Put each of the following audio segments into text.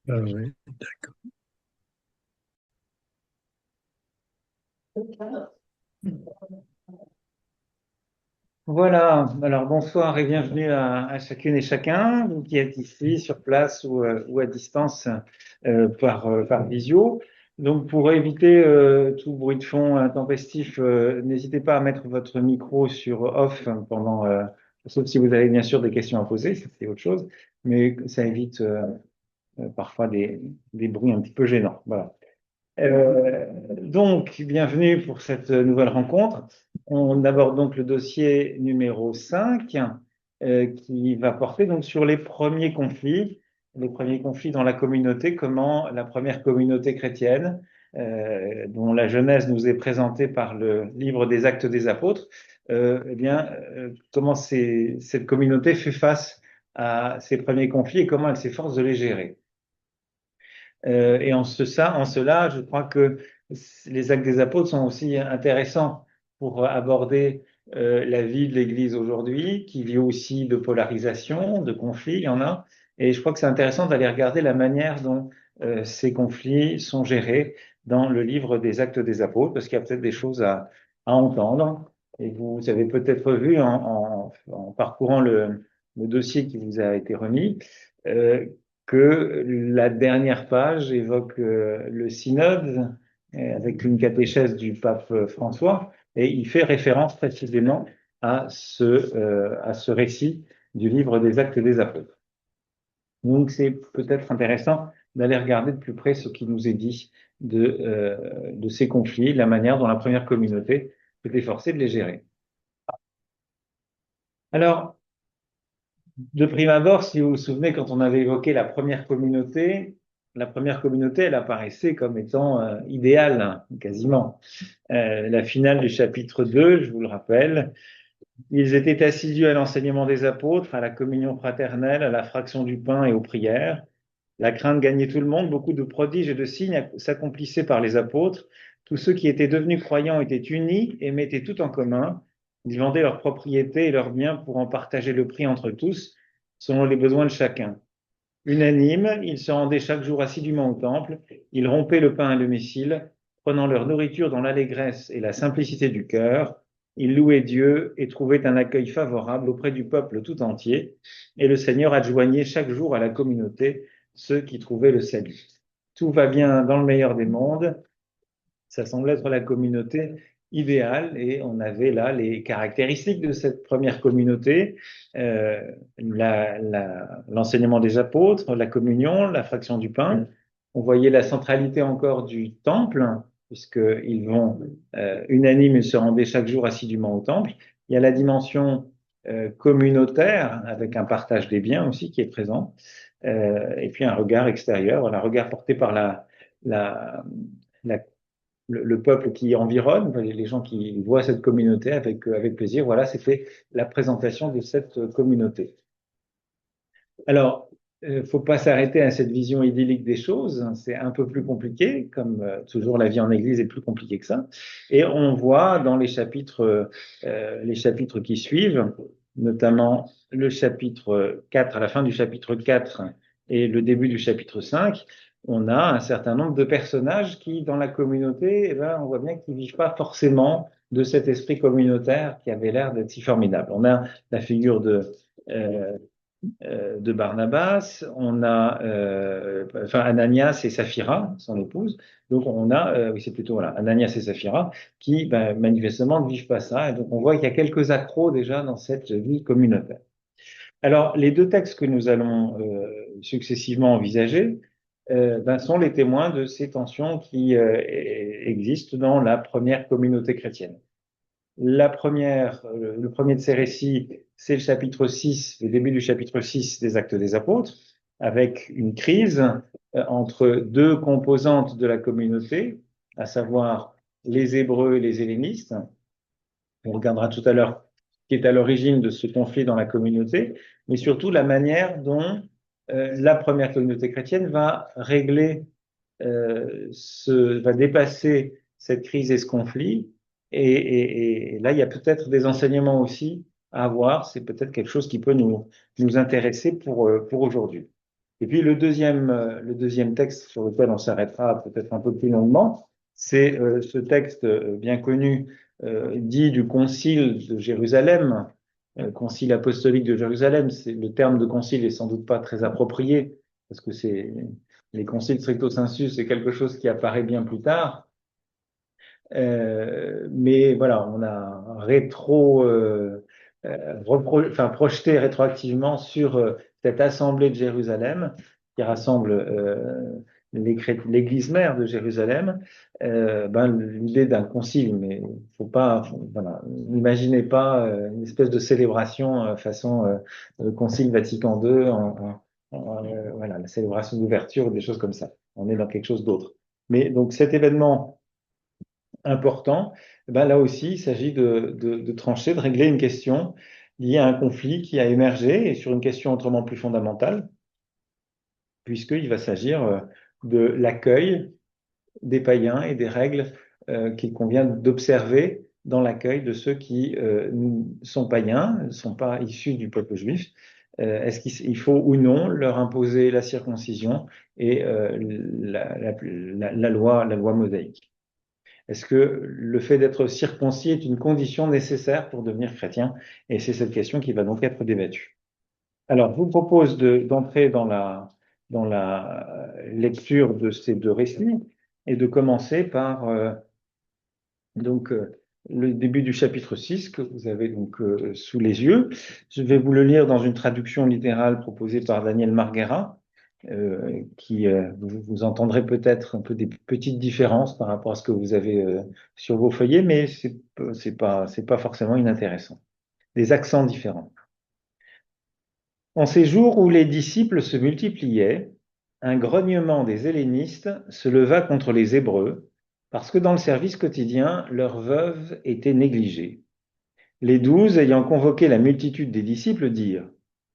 Ah oui. Voilà, alors bonsoir et bienvenue à chacune et chacun, vous qui êtes ici sur place ou à distance par visio. Donc pour éviter tout bruit de fond intempestif, n'hésitez pas à mettre votre micro sur off pendant, sauf si vous avez bien sûr des questions à poser, ça, c'est autre chose, mais ça évite parfois des bruits un petit peu gênants. Voilà. Donc, bienvenue pour cette nouvelle rencontre. On aborde donc le dossier numéro 5, qui va porter donc sur les premiers conflits dans la communauté, comment la première communauté chrétienne, dont la genèse nous est présentée par le livre des Actes des Apôtres, comment cette communauté fait face à ces premiers conflits et comment elle s'efforce de les gérer. Et en cela, je crois que les actes des apôtres sont aussi intéressants pour aborder la vie de l'Église aujourd'hui, qui vit aussi de polarisation, de conflits, il y en a. Et je crois que c'est intéressant d'aller regarder la manière dont ces conflits sont gérés dans le livre des actes des apôtres, parce qu'il y a peut-être des choses à entendre. Et vous avez peut-être vu en parcourant le dossier qui vous a été remis, euh, que la dernière page évoque le synode avec une catéchèse du pape François et il fait référence précisément à ce récit du livre des Actes des Apôtres. Donc c'est peut-être intéressant d'aller regarder de plus près ce qui nous est dit de ces conflits, la manière dont la première communauté s'est efforcée de les gérer. Alors, de prime abord, si vous vous souvenez, quand on avait évoqué la première communauté, elle apparaissait comme étant idéale, hein, quasiment. La finale du chapitre 2, je vous le rappelle, ils étaient assidus à l'enseignement des apôtres, à la communion fraternelle, à la fraction du pain et aux prières. La crainte gagnait tout le monde, beaucoup de prodiges et de signes s'accomplissaient par les apôtres. Tous ceux qui étaient devenus croyants étaient unis et mettaient tout en commun. Ils vendaient leurs propriétés et leurs biens pour en partager le prix entre tous, selon les besoins de chacun. Unanimes, ils se rendaient chaque jour assidûment au temple. Ils rompaient le pain à domicile, prenant leur nourriture dans l'allégresse et la simplicité du cœur. Ils louaient Dieu et trouvaient un accueil favorable auprès du peuple tout entier. Et le Seigneur adjoignait chaque jour à la communauté ceux qui trouvaient le salut. Tout va bien dans le meilleur des mondes. Ça semble être la communauté idéale et on avait là les caractéristiques de cette première communauté, l'enseignement des apôtres, la communion, la fraction du pain. On voyait la centralité encore du temple, puisqu'ils vont unanimes, ils se rendaient chaque jour assidûment au temple. Il y a la dimension communautaire avec un partage des biens aussi qui est présent, et puis un regard extérieur, voilà, un regard porté par la, la le peuple qui environne, les gens qui voient cette communauté avec plaisir. Voilà, c'était la présentation de cette communauté. Alors, faut pas s'arrêter à cette vision idyllique des choses. C'est un peu plus compliqué, comme toujours la vie en Église est plus compliquée que ça. Et on voit dans les chapitres qui suivent, notamment le chapitre 4, à la fin du chapitre 4 et le début du chapitre 5, on a un certain nombre de personnages qui, dans la communauté, eh ben, on voit bien qu'ils vivent pas forcément de cet esprit communautaire qui avait l'air d'être si formidable. On a la figure euh, de Barnabas, on a enfin Ananias et Saphira, son épouse. Donc on a, oui c'est plutôt voilà, Ananias et Saphira qui ben, manifestement ne vivent pas ça. Et donc on voit qu'il y a quelques accros déjà dans cette vie communautaire. Alors les deux textes que nous allons successivement envisager ben, sont les témoins de ces tensions qui existent dans la première communauté chrétienne. Le premier de ces récits, c'est le chapitre 6, le début du chapitre 6 des Actes des Apôtres, avec une crise entre deux composantes de la communauté, à savoir les Hébreux et les Hellénistes. On regardera tout à l'heure ce qui est à l'origine de ce conflit dans la communauté, mais surtout la manière dont la première communauté chrétienne va régler va dépasser cette crise et ce conflit. Et là, il y a peut-être des enseignements aussi à avoir. C'est peut-être quelque chose qui peut nous intéresser pour aujourd'hui. Et puis le deuxième texte sur lequel on s'arrêtera peut-être un peu plus longuement, c'est ce texte bien connu dit du Concile de Jérusalem, Concile apostolique de Jérusalem. C'est le terme de concile est sans doute pas très approprié parce que c'est les conciles stricto sensu, c'est quelque chose qui apparaît bien plus tard. Mais voilà, on a projeté rétroactivement sur cette assemblée de Jérusalem qui rassemble l'Église mère de Jérusalem, l'idée d'un concile. Mais faut pas, voilà, n'imaginez pas une espèce de célébration façon Concile Vatican II, voilà, la célébration d'ouverture, des choses comme ça. On est dans quelque chose d'autre. Mais donc cet événement important, ben là aussi, il s'agit de trancher, de régler une question liée à un conflit qui a émergé et sur une question autrement plus fondamentale, puisqu'il va s'agir de l'accueil des païens et des règles qu'il convient d'observer dans l'accueil de ceux qui sont païens, ne sont pas issus du peuple juif. Est-ce qu'il faut ou non leur imposer la circoncision et la loi mosaïque? Est-ce que le fait d'être circoncis est une condition nécessaire pour devenir chrétien? Et c'est cette question qui va donc être débattue. Alors, je vous propose d'entrer dans la lecture de ces deux récits et de commencer par donc le début du chapitre 6 que vous avez donc sous les yeux. Je vais vous le lire dans une traduction littérale proposée par Daniel Marguera, vous entendrez peut-être un peu des petites différences par rapport à ce que vous avez sur vos feuillets, mais c'est pas forcément inintéressant. Des accents différents. En ces jours où les disciples se multipliaient, un grognement des hellénistes se leva contre les Hébreux, parce que dans le service quotidien, leurs veuves étaient négligées. Les 12, ayant convoqué la multitude des disciples, dirent: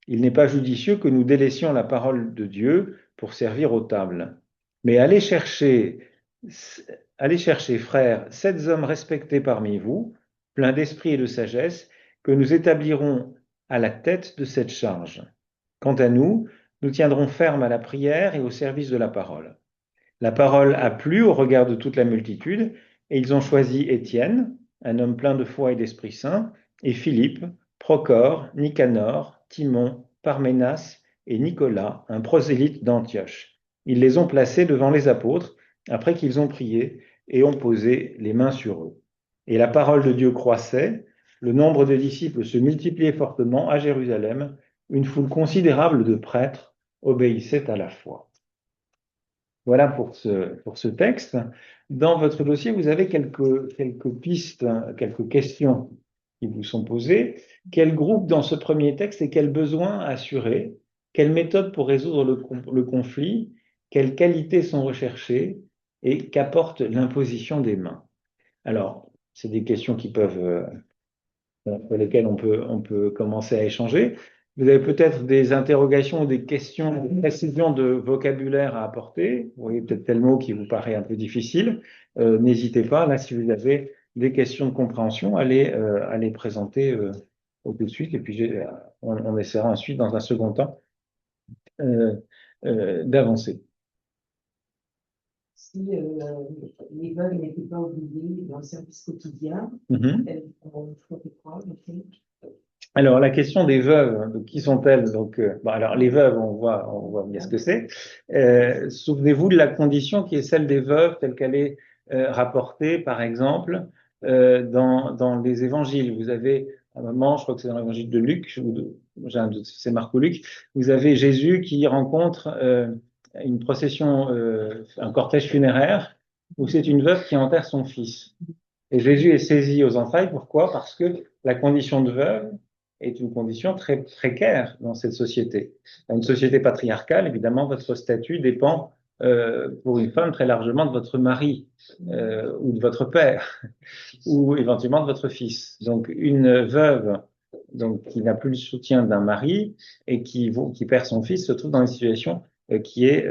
Il n'est pas judicieux que nous délaissions la parole de Dieu pour servir aux tables. Mais allez chercher, frères, 7 hommes respectés parmi vous, pleins d'esprit et de sagesse, que nous établirons à la tête de cette charge. Quant à nous, nous tiendrons ferme à la prière et au service de la parole. La parole a plu au regard de toute la multitude, et ils ont choisi Étienne, un homme plein de foi et d'Esprit Saint, et Philippe, Procore, Nicanor, Timon, Parménas et Nicolas, un prosélyte d'Antioche. Ils les ont placés devant les apôtres, après qu'ils ont prié et ont posé les mains sur eux. Et la parole de Dieu croissait, le nombre de disciples se multipliait fortement à Jérusalem, une foule considérable de prêtres obéissait à la foi. Voilà pour ce texte. Dans votre dossier, vous avez quelques pistes, quelques questions qui vous sont posées. Quel groupe dans ce premier texte et quels besoins assurés? Quelle méthode pour résoudre le conflit? Quelles qualités sont recherchées? Et qu'apporte l'imposition des mains? Alors, c'est des questions qui peuvent sur lesquels on peut commencer à échanger. Vous avez peut-être des interrogations ou des questions, des précisions de vocabulaire à apporter. Vous voyez peut-être tel mot qui vous paraît un peu difficile. N'hésitez pas, là, si vous avez des questions de compréhension, à les présenter tout de suite. Et puis, on essaiera ensuite, dans un second temps, euh, d'avancer. Si les veuves n'étaient pas obligées dans le service quotidien, on ferait quoi? Alors, la question des veuves, donc, qui sont-elles? Donc, alors les veuves, on voit bien ce que c'est. Souvenez-vous de la condition qui est celle des veuves, telle qu'elle est rapportée, par exemple, dans les évangiles. Vous avez, à un moment, je crois que c'est dans l'évangile de Luc, j'ai un doute, c'est Marc ou Luc, vous avez Jésus qui rencontre une procession, un cortège funéraire, où c'est une veuve qui enterre son fils. Et Jésus est saisi aux entrailles. Pourquoi? Parce que la condition de veuve est une condition très précaire dans cette société. Dans une société patriarcale, évidemment, votre statut dépend pour une femme très largement de votre mari ou de votre père ou éventuellement de votre fils. Donc une veuve donc, qui n'a plus le soutien d'un mari et qui perd son fils se trouve dans une situation qui est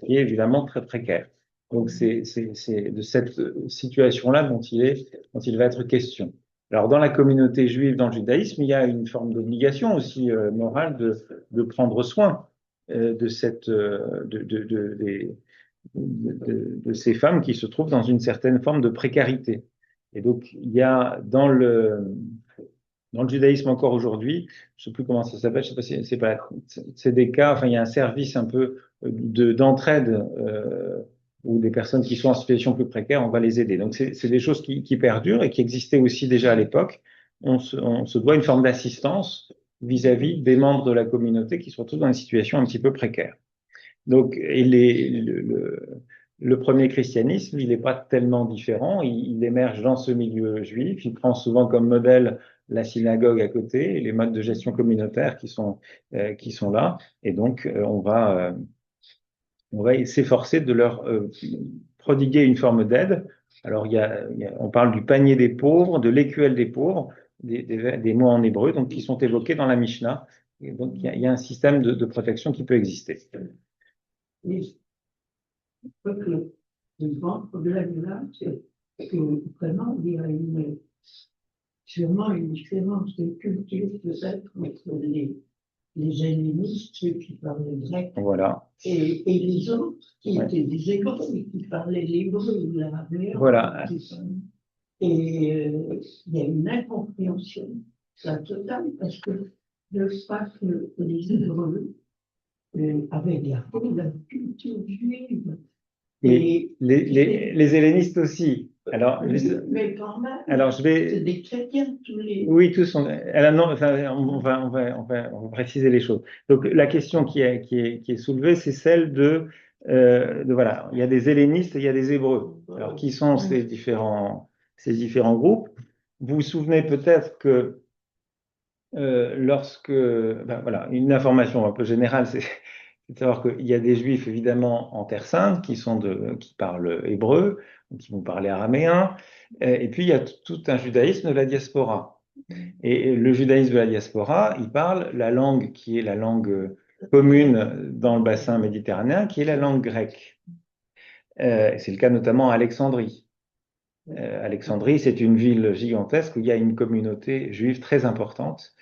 évidemment très précaire. Donc c'est de cette situation-là dont il va être question. Alors dans la communauté juive, dans le judaïsme, il y a une forme d'obligation aussi morale de prendre soin de ces femmes qui se trouvent dans une certaine forme de précarité. Et donc, il y a dans le judaïsme encore aujourd'hui, je ne sais plus comment ça s'appelle, je sais pas si c'est des cas, enfin, il y a un service un peu d'entraide où des personnes qui sont en situation plus précaire, on va les aider. Donc, c'est des choses qui perdurent et qui existaient aussi déjà à l'époque. On se doit une forme d'assistance vis-à-vis des membres de la communauté qui se retrouvent dans une situation un petit peu précaire. Donc, le premier christianisme, il n'est pas tellement différent. Il émerge dans ce milieu juif. Il prend souvent comme modèle la synagogue à côté et les modes de gestion communautaire qui sont là. Et donc, on va s'efforcer de leur prodiguer une forme d'aide. Alors, on parle du panier des pauvres, de l'écuelle des pauvres, des mots en hébreu, donc qui sont évoqués dans la Mishnah. Et donc, il y a un système de protection qui peut exister. Et je crois que le grand problème là, c'est que vraiment, il y a sûrement une différence de culture peut-être entre les hellénistes, ceux qui parlaient grec, voilà. et les autres qui étaient des Hébreux, qui parlaient l'hébreu ou l'arabe. Voilà. Et il y a une incompréhension totale parce que le fait que les Hébreux avaient gardé la culture juive. Et les hellénistes aussi. Alors, mais quand même, alors je vais. C'est des chrétiens tous les. Oui, tous sont. Alors non, enfin, on va préciser les choses. Donc la question qui est soulevée, c'est celle de voilà, il y a des hellénistes et il y a des hébreux. Alors qui sont ces différents groupes? Vous vous souvenez peut-être que lorsque, ben voilà, une information un peu générale, c'est de savoir qu'il y a des juifs évidemment en Terre Sainte qui parlent hébreu, qui vont parler araméen, et puis il y a tout un judaïsme de la diaspora. Et le judaïsme de la diaspora, il parle la langue qui est la langue commune dans le bassin méditerranéen, qui est la langue grecque. C'est le cas notamment à Alexandrie. Alexandrie, c'est une ville gigantesque où il y a une communauté juive très importante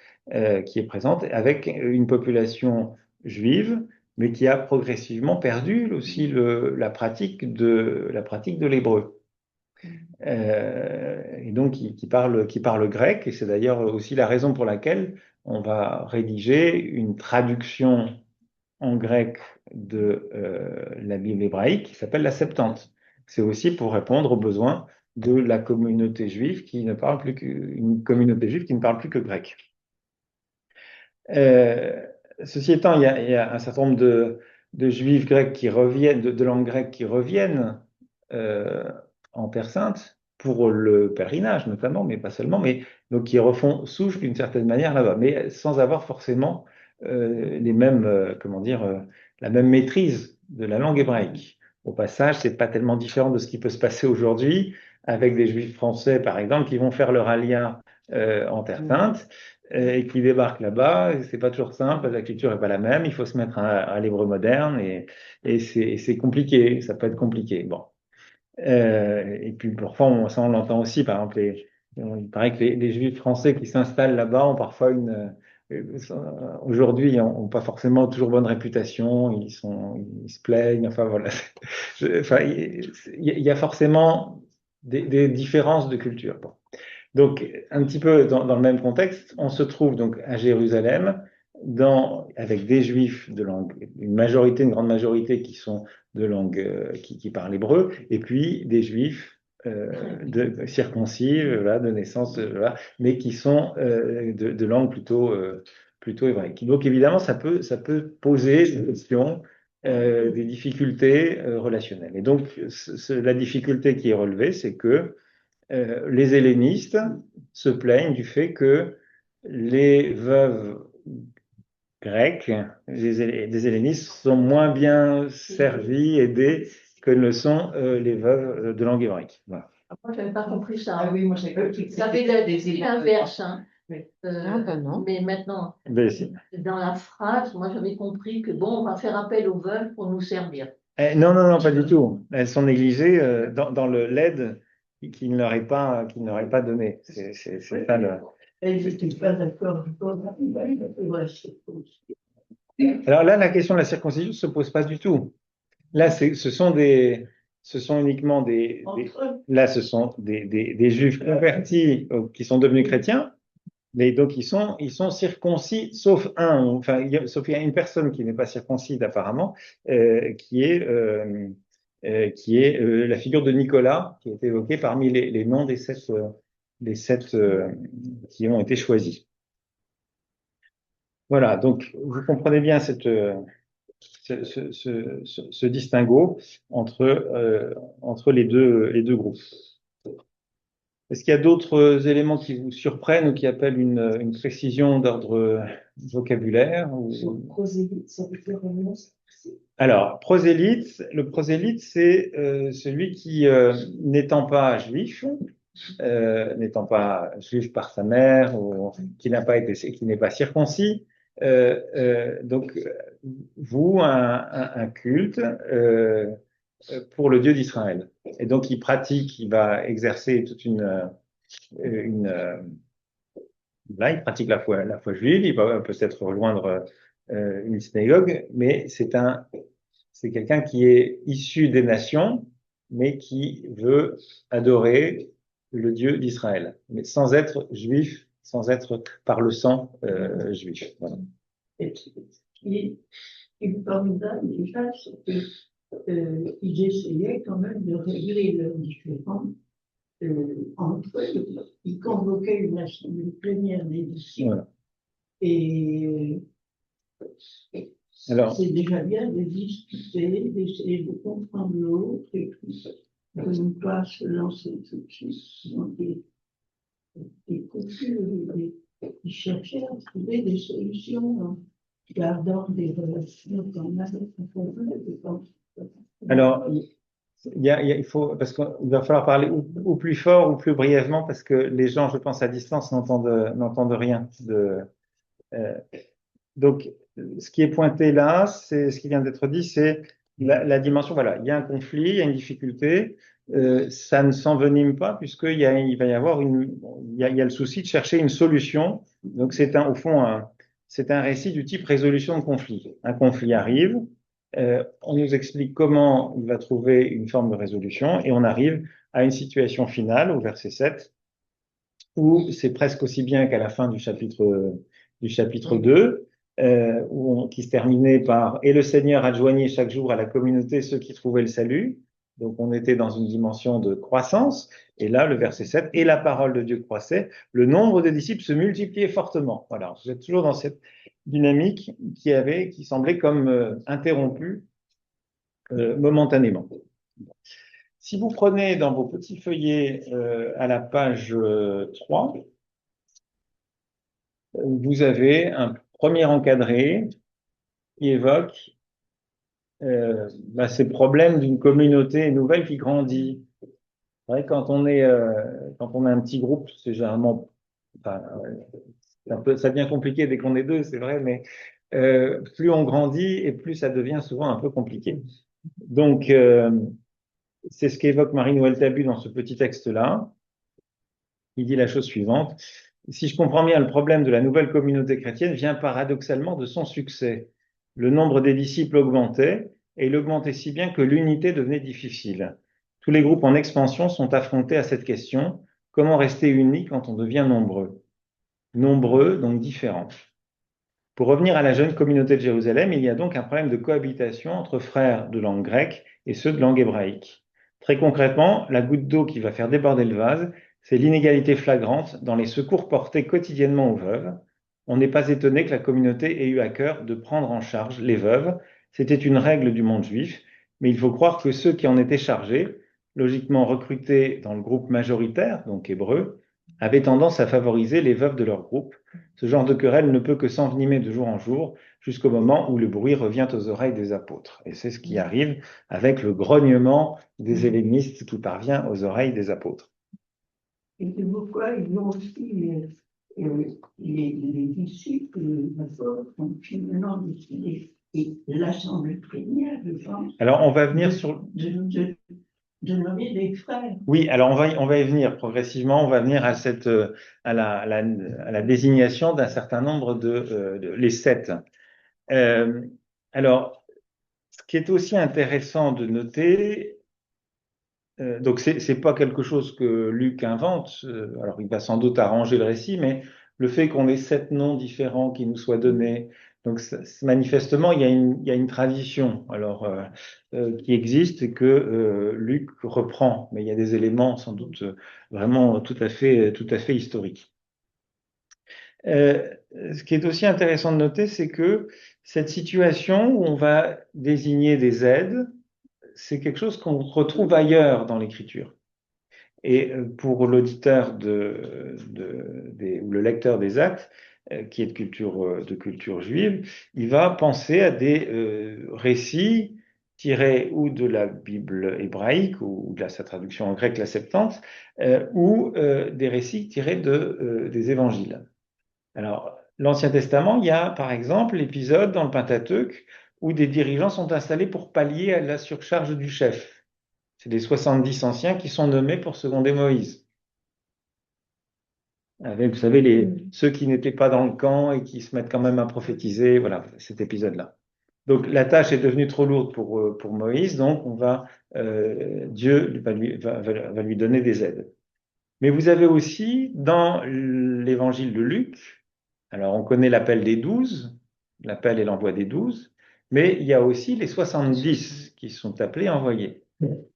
qui est présente, avec une population juive, mais qui a progressivement perdu aussi la pratique de l'hébreu. Et donc qui parle grec, et c'est d'ailleurs aussi la raison pour laquelle on va rédiger une traduction en grec de la Bible hébraïque qui s'appelle la Septante. C'est aussi pour répondre aux besoins de la communauté juive qui ne parle plus une communauté juive qui ne parle plus que grec. Ceci étant, il y a un certain nombre de juifs grecs qui reviennent, de langue grecque qui reviennent en Terre Sainte pour le pèlerinage notamment, mais pas seulement, mais donc qui refont souche d'une certaine manière là-bas, mais sans avoir forcément les mêmes, comment dire, la même maîtrise de la langue hébraïque. Au passage, c'est pas tellement différent de ce qui peut se passer aujourd'hui avec des juifs français, par exemple, qui vont faire leur alia en Terre Sainte et qui débarquent là-bas. C'est pas toujours simple, la culture est pas la même. Il faut se mettre à l'hébreu moderne et c'est compliqué. Ça peut être compliqué. Bon. Et puis parfois, ça on l'entend aussi. Par exemple, il paraît que les juifs français qui s'installent là-bas ont parfois aujourd'hui, n'ont pas forcément toujours bonne réputation. Ils se plaignent. Enfin voilà. Enfin, il y a forcément des différences de culture. Bon. Donc, un petit peu dans le même contexte, on se trouve donc à Jérusalem avec des juifs de langue, une grande majorité qui sont de langue, qui parlent hébreu, et puis des juifs circoncis, voilà, de naissance, voilà, mais qui sont de langue plutôt hébraïque. Donc, évidemment, ça peut poser des questions, des difficultés relationnelles. Et donc, la difficulté qui est relevée, c'est que les hellénistes se plaignent du fait que les veuves grecques, des hellénistes, sont moins bien servies, aidées que ne le sont les veuves de langue hébraïque. Voilà. Moi, je n'avais pas compris ça. Ah oui, moi, j'ai pas compris. Ça avait l'inverse. Hein. Oui. Non. Mais maintenant, dans la phrase, moi, j'avais compris que, bon, on va faire appel aux veuves pour nous servir. Non, pas du tout. Elles sont négligées dans l'aide qu'il n'aurait pas donné. C'est ça le. Et je ne suis pas d'accord. Alors là, la question de la circoncision ne se pose pas du tout. Là, ce sont uniquement là, ce sont des juifs convertis qui sont devenus chrétiens, mais donc ils sont circoncis, sauf un, enfin, sauf il y a une personne qui n'est pas circoncise apparemment, qui est la figure de Nicolas, qui est évoquée parmi les noms des sept qui ont été choisis. Voilà, donc vous comprenez bien ce distinguo entre les deux groupes. Est-ce qu'il y a d'autres éléments qui vous surprennent ou qui appellent une précision d'ordre vocabulaire Prosélyte, ça veut dire vraiment. Alors, prosélyte, le prosélyte, c'est celui qui, n'étant pas juif par sa mère ou qui n'est pas circoncis, donc voue un culte pour le Dieu d'Israël. Et donc il va exercer toute une là, il pratique la foi juive, il va peut-être rejoindre une synagogue, mais c'est quelqu'un qui est issu des nations, mais qui veut adorer le Dieu d'Israël, mais sans être juif, sans être par le sang juif. Voilà. Et une formidable déjà, c'est qu'ils essayaient quand même de régler leurs différends entre eux. Ils convoquaient une assemblée plénière des disciples. Voilà. Et alors, c'est déjà bien de discuter, d'essayer de comprendre l'autre et tout, de ne pas se lancer tout de suite dans des conflits, ils cherchaient à trouver des solutions, gardant des relations quand même. Alors, il faut, parce qu'il va falloir parler ou plus fort ou plus brièvement, parce que les gens, je pense, à distance n'entendent rien. Donc, ce qui est pointé là, c'est ce qui vient d'être dit, c'est la dimension. Voilà, il y a un conflit, il y a une difficulté. Ça ne s'envenime pas puisqu'il va y avoir il y a le souci de chercher une solution. Donc, au fond, c'est un récit du type résolution de conflit. Un conflit arrive. On nous explique comment il va trouver une forme de résolution et on arrive à une situation finale au verset 7 où c'est presque aussi bien qu'à la fin du chapitre 2 qui se terminait par « Et le Seigneur adjoignait chaque jour à la communauté ceux qui trouvaient le salut ». Donc on était dans une dimension de croissance et là le verset 7 « Et la parole de Dieu croissait, le nombre de disciples se multipliait fortement ». Voilà, vous êtes toujours dans cette dynamique qui semblait comme interrompue momentanément. Si vous prenez dans vos petits feuillets à la page 3, vous avez un premier encadré qui évoque ces problèmes d'une communauté nouvelle qui grandit. C'est vrai, quand on est un petit groupe, c'est généralement, enfin, ça devient compliqué dès qu'on est deux, c'est vrai, mais plus on grandit et plus ça devient souvent un peu compliqué. Donc, c'est ce qu'évoque Marie-Noël Tabu dans ce petit texte-là. Il dit la chose suivante. Si je comprends bien, le problème de la nouvelle communauté chrétienne vient paradoxalement de son succès. Le nombre des disciples augmentait, et il augmentait si bien que l'unité devenait difficile. Tous les groupes en expansion sont affrontés à cette question. Comment rester unis quand on devient nombreux? Nombreux, donc différents. Pour revenir à la jeune communauté de Jérusalem, il y a donc un problème de cohabitation entre frères de langue grecque et ceux de langue hébraïque. Très concrètement, la goutte d'eau qui va faire déborder le vase, c'est l'inégalité flagrante dans les secours portés quotidiennement aux veuves. On n'est pas étonné que la communauté ait eu à cœur de prendre en charge les veuves. C'était une règle du monde juif, mais il faut croire que ceux qui en étaient chargés, logiquement recrutés dans le groupe majoritaire, donc hébreu, avaient tendance à favoriser les veuves de leur groupe. Ce genre de querelle ne peut que s'envenimer de jour en jour, jusqu'au moment où le bruit revient aux oreilles des apôtres. Et c'est ce qui arrive avec le grognement des hellénistes qui parvient aux oreilles des apôtres. Et c'est pourquoi ils ont aussi les disciples, ont finalement décidé, et l'assemblée plénière, je pense. Alors, on va venir sur... De nommer des frères. Oui, alors on va y venir progressivement. On va venir à la désignation d'un certain nombre les 7. Euh, alors, ce qui est aussi intéressant de noter, donc c'est pas quelque chose que Luc invente, alors il va sans doute arranger le récit, mais le fait qu'on ait 7 noms différents qui nous soient donnés, donc manifestement il y a une tradition alors qui existe et que Luc reprend, mais il y a des éléments sans doute vraiment tout à fait historiques. Ce qui est aussi intéressant de noter, c'est que cette situation où on va désigner des aides, c'est quelque chose qu'on retrouve ailleurs dans l'écriture. Et pour l'auditeur ou le lecteur des Actes, qui est de culture juive, il va penser à des récits tirés ou de la Bible hébraïque ou de sa traduction en grec, la Septante, ou des récits tirés des évangiles. Alors, l'Ancien Testament, il y a par exemple l'épisode dans le Pentateuque où des dirigeants sont installés pour pallier à la surcharge du chef. C'est les 70 anciens qui sont nommés pour seconder Moïse. Avec, vous savez, ceux qui n'étaient pas dans le camp et qui se mettent quand même à prophétiser, voilà, cet épisode-là. Donc la tâche est devenue trop lourde pour Moïse, donc Dieu va lui donner des aides. Mais vous avez aussi dans l'évangile de Luc, alors on connaît l'appel des 12, l'appel et l'envoi des 12, mais il y a aussi les 70 qui sont appelés et envoyés.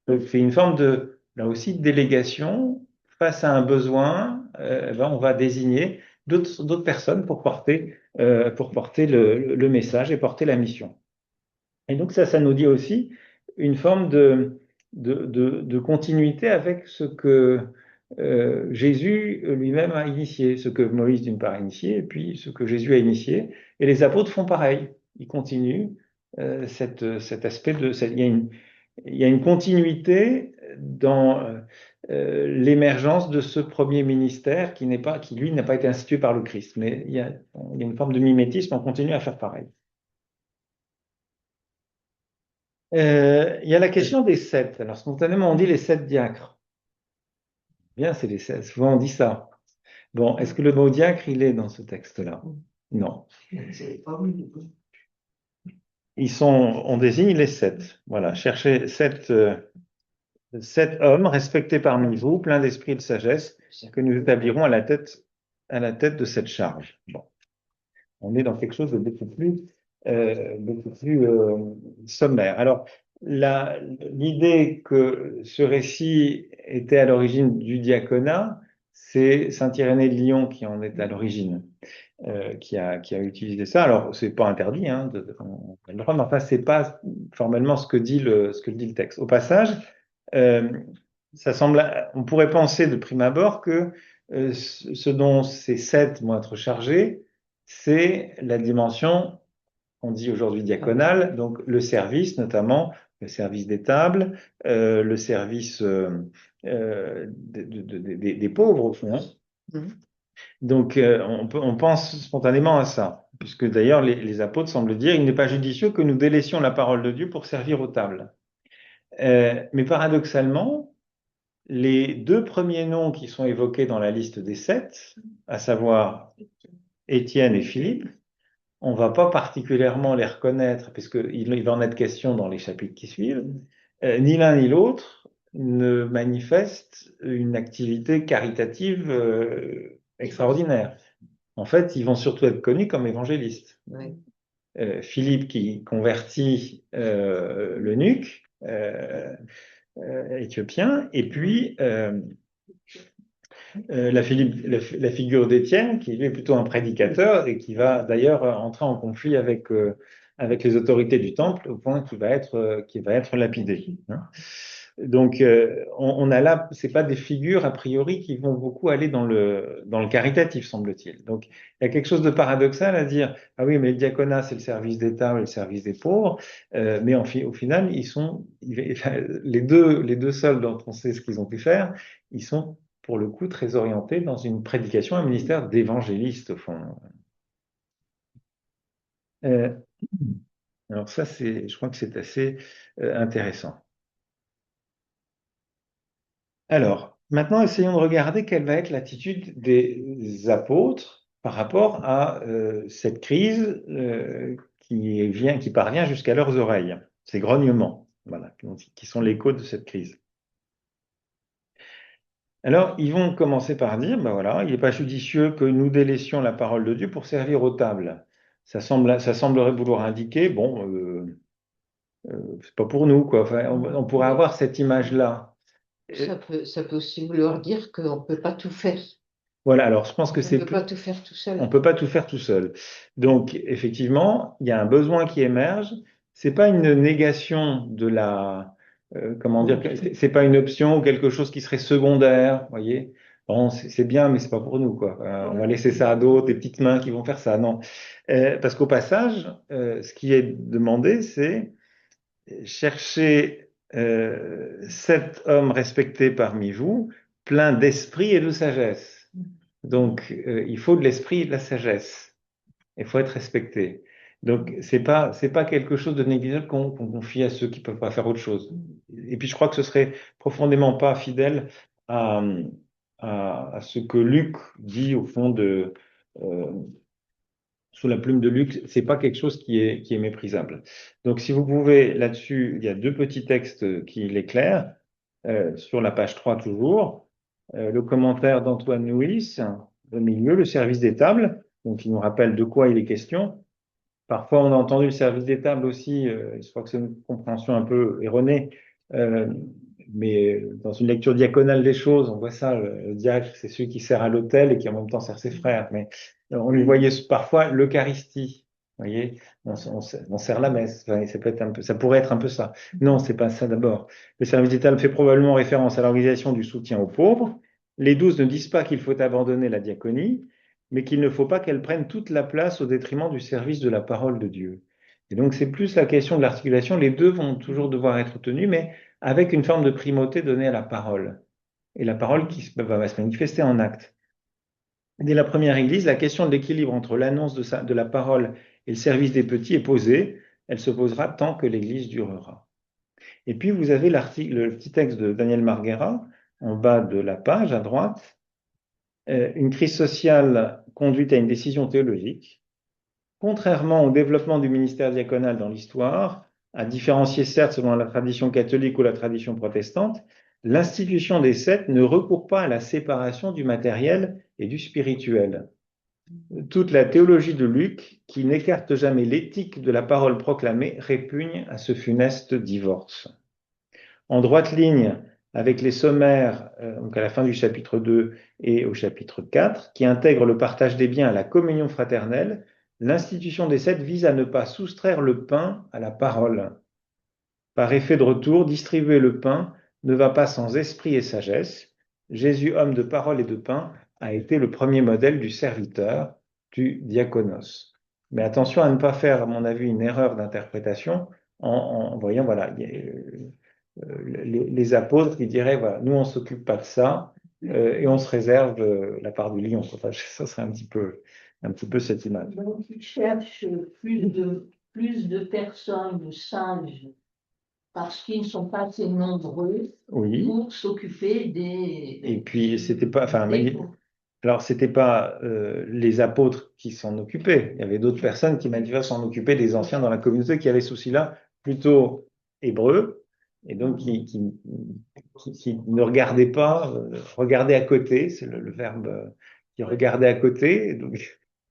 Donc c'est une forme là aussi, de délégation face à un besoin. On va désigner d'autres personnes pour porter le message et porter la mission. Et donc ça nous dit aussi une forme de continuité avec ce que Jésus lui-même a initié, ce que Moïse d'une part a initié, et puis ce que Jésus a initié. Et les apôtres font pareil. Ils continuent cet aspect il y a une continuité dans l'émergence de ce premier ministère qui lui n'a pas été institué par le Christ. Mais il y a une forme de mimétisme, on continue à faire pareil. Il y a la question des 7. Alors, spontanément, on dit les 7 diacres. Bien, c'est les 7. Souvent, on dit ça. Bon, est-ce que le mot diacre, il est dans ce texte-là? Non. On désigne les 7. Voilà, cherchez 7 hommes respectés parmi vous, pleins d'esprit et de sagesse, que nous établirons à la tête de cette charge. Bon. On est dans quelque chose de beaucoup plus sommaire. Alors, l'idée que ce récit était à l'origine du diaconat, c'est saint Irénée de Lyon qui en est à l'origine, qui a utilisé ça. Alors, c'est pas interdit, hein, on a le droit, mais enfin, c'est pas formellement ce que dit le texte. Au passage, on pourrait penser de prime abord que ce dont ces 7 vont être chargés, c'est la dimension, on dit aujourd'hui diaconale, donc le service notamment, le service des tables, le service des pauvres au fond. Donc on pense spontanément à ça, puisque d'ailleurs les apôtres semblent dire, il n'est pas judicieux que nous délaissions la parole de Dieu pour servir aux tables. Mais paradoxalement, les 2 premiers noms qui sont évoqués dans la liste des 7, à savoir Étienne et Philippe, on ne va pas particulièrement les reconnaître, puisqu'il va en être question dans les chapitres qui suivent. Ni l'un ni l'autre ne manifestent une activité caritative extraordinaire. En fait, ils vont surtout être connus comme évangélistes. Oui. Philippe qui convertit l'eunuque éthiopien, et puis la figure d'Étienne, qui lui est plutôt un prédicateur et qui va d'ailleurs entrer en conflit avec les autorités du temple au point qu'il va être lapidé. Hein. Donc, on a là, c'est pas des figures a priori qui vont beaucoup aller dans le caritatif, semble-t-il. Donc, il y a quelque chose de paradoxal à dire, ah oui, mais le diaconat, c'est le service d'État ou le service des pauvres, mais au final, les deux seuls dont on sait ce qu'ils ont pu faire, ils sont pour le coup très orientés dans une prédication, un ministère d'évangéliste au fond. Alors ça, je crois que c'est assez intéressant. Alors, maintenant, essayons de regarder quelle va être l'attitude des apôtres par rapport à cette crise qui qui parvient jusqu'à leurs oreilles. Ces grognements, voilà, qui sont l'écho de cette crise. Alors, ils vont commencer par dire, ben voilà, il n'est pas judicieux que nous délaissions la parole de Dieu pour servir aux tables. Ça semblerait vouloir indiquer, bon, c'est pas pour nous, quoi. Enfin, on pourrait avoir cette image-là. Ça peut aussi vouloir dire qu'on ne peut pas tout faire. Voilà, alors je pense que On ne peut pas tout faire tout seul. on peut pas tout faire tout seul. Donc, effectivement, il y a un besoin qui émerge. C'est pas une négation de la, comment dire, c'est pas une option ou quelque chose qui serait secondaire, vous voyez. Bon, c'est bien, mais c'est pas pour nous, quoi. On va laisser ça à d'autres, des petites mains qui vont faire ça. Non, parce qu'au passage, ce qui est demandé, c'est chercher 7 hommes respectés parmi vous, pleins d'esprit et de sagesse. Donc, il faut de l'esprit et de la sagesse. Il faut être respecté. Donc, c'est pas quelque chose de négligeable qu'on confie à ceux qui peuvent pas faire autre chose. Et puis, je crois que ce serait profondément pas fidèle à, à ce que Luc dit au fond sous la plume de Luc, c'est pas quelque chose qui est méprisable. Donc, si vous pouvez, là-dessus, il y a 2 petits textes qui l'éclairent, sur la page 3 toujours, le commentaire d'Antoine Nuis, au milieu, le service des tables, donc il nous rappelle de quoi il est question. Parfois, on a entendu le service des tables aussi, je crois que c'est une compréhension un peu erronée, euh, mais dans une lecture diaconale des choses, on voit ça, le diacre, c'est celui qui sert à l'autel et qui en même temps sert ses frères. Mais on lui voyait parfois l'Eucharistie, vous voyez, on sert la messe, enfin, ça peut être un peu, ça pourrait être un peu ça. Non, c'est pas ça d'abord. Le service des tables fait probablement référence à l'organisation du soutien aux pauvres. Les 12 ne disent pas qu'il faut abandonner la diaconie, mais qu'il ne faut pas qu'elle prenne toute la place au détriment du service de la parole de Dieu. Et donc c'est plus la question de l'articulation. Les deux vont toujours devoir être tenus, mais avec une forme de primauté donnée à la parole. Et la parole qui va se manifester en acte. Dès la première Église, la question de l'équilibre entre l'annonce de la parole et le service des petits est posée. Elle se posera tant que l'Église durera. Et puis vous avez le petit texte de Daniel Marguera, en bas de la page, à droite, une crise sociale conduite à une décision théologique. Contrairement au développement du ministère diaconal dans l'histoire, à différencier certes selon la tradition catholique ou la tradition protestante, l'institution des 7 ne recourt pas à la séparation du matériel et du spirituel. Toute la théologie de Luc, qui n'écarte jamais l'éthique de la parole proclamée, répugne à ce funeste divorce. En droite ligne avec les sommaires, donc à la fin du chapitre 2 et au chapitre 4, qui intègrent le partage des biens à la communion fraternelle, l'institution des 7 vise à ne pas soustraire le pain à la parole. Par effet de retour, distribuer le pain ne va pas sans esprit et sagesse. Jésus, homme de parole et de pain, a été le premier modèle du serviteur, du diaconos. Mais attention à ne pas faire, à mon avis, une erreur d'interprétation en voyant, voilà, les apôtres qui diraient, voilà, nous on s'occupe pas de ça et on se réserve la part du lion. Enfin, ça serait un petit peu cette image. Donc, ils cherchent plus de personnes sages parce qu'ils ne sont pas assez nombreux Oui. pour s'occuper des. Et puis c'était pas, enfin, des pauvres. alors c'était pas les apôtres qui s'en occupaient. Il y avait d'autres personnes qui manifestement s'en occupaient, des anciens dans la communauté qui avaient ce souci-là, plutôt hébreux, et donc qui ne regardaient pas, regardaient à côté, c'est le verbe qui regardait à côté, donc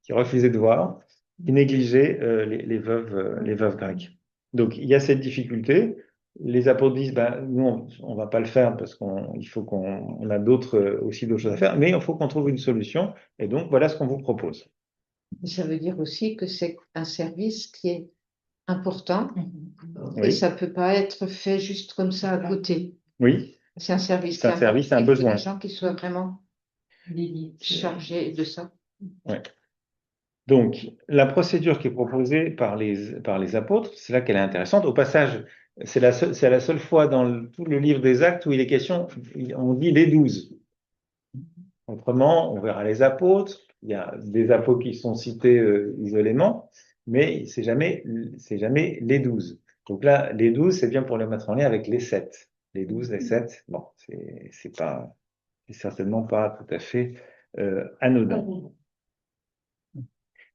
qui refusait de voir, qui négligeait les veuves grecques. Donc il y a cette difficulté. Les apôtres disent, ben, nous, on va pas le faire parce qu'il faut qu'on a aussi d'autres choses à faire, mais il faut qu'on trouve une solution. Et donc, voilà ce qu'on vous propose. Ça veut dire aussi que c'est un service qui est important et Oui. ça peut pas être fait juste comme ça à côté. Oui. C'est un service C'est un service, c'est un besoin. Il faut des gens qui soient vraiment chargés de ça. Ouais. Donc, la procédure qui est proposée par les apôtres, c'est là qu'elle est intéressante. Au passage, c'est la seule fois dans tout le livre des Actes où il est question, on dit les 12. Autrement, on verra les apôtres. Il y a des apôtres qui sont cités isolément, mais c'est jamais les 12. Donc là, les 12, c'est bien pour les mettre en lien avec les 7. Les 12, les 7, bon, c'est certainement pas tout à fait anodin.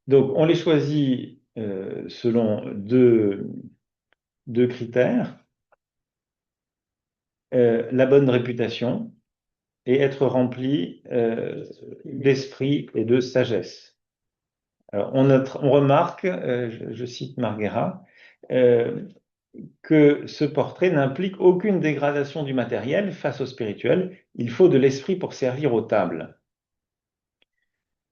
Donc, on les choisit selon deux critères, la bonne réputation et être rempli d'esprit et de sagesse. Alors, on remarque, je cite Marguera, que ce portrait n'implique aucune dégradation du matériel face au spirituel. Il faut de l'esprit pour servir aux tables.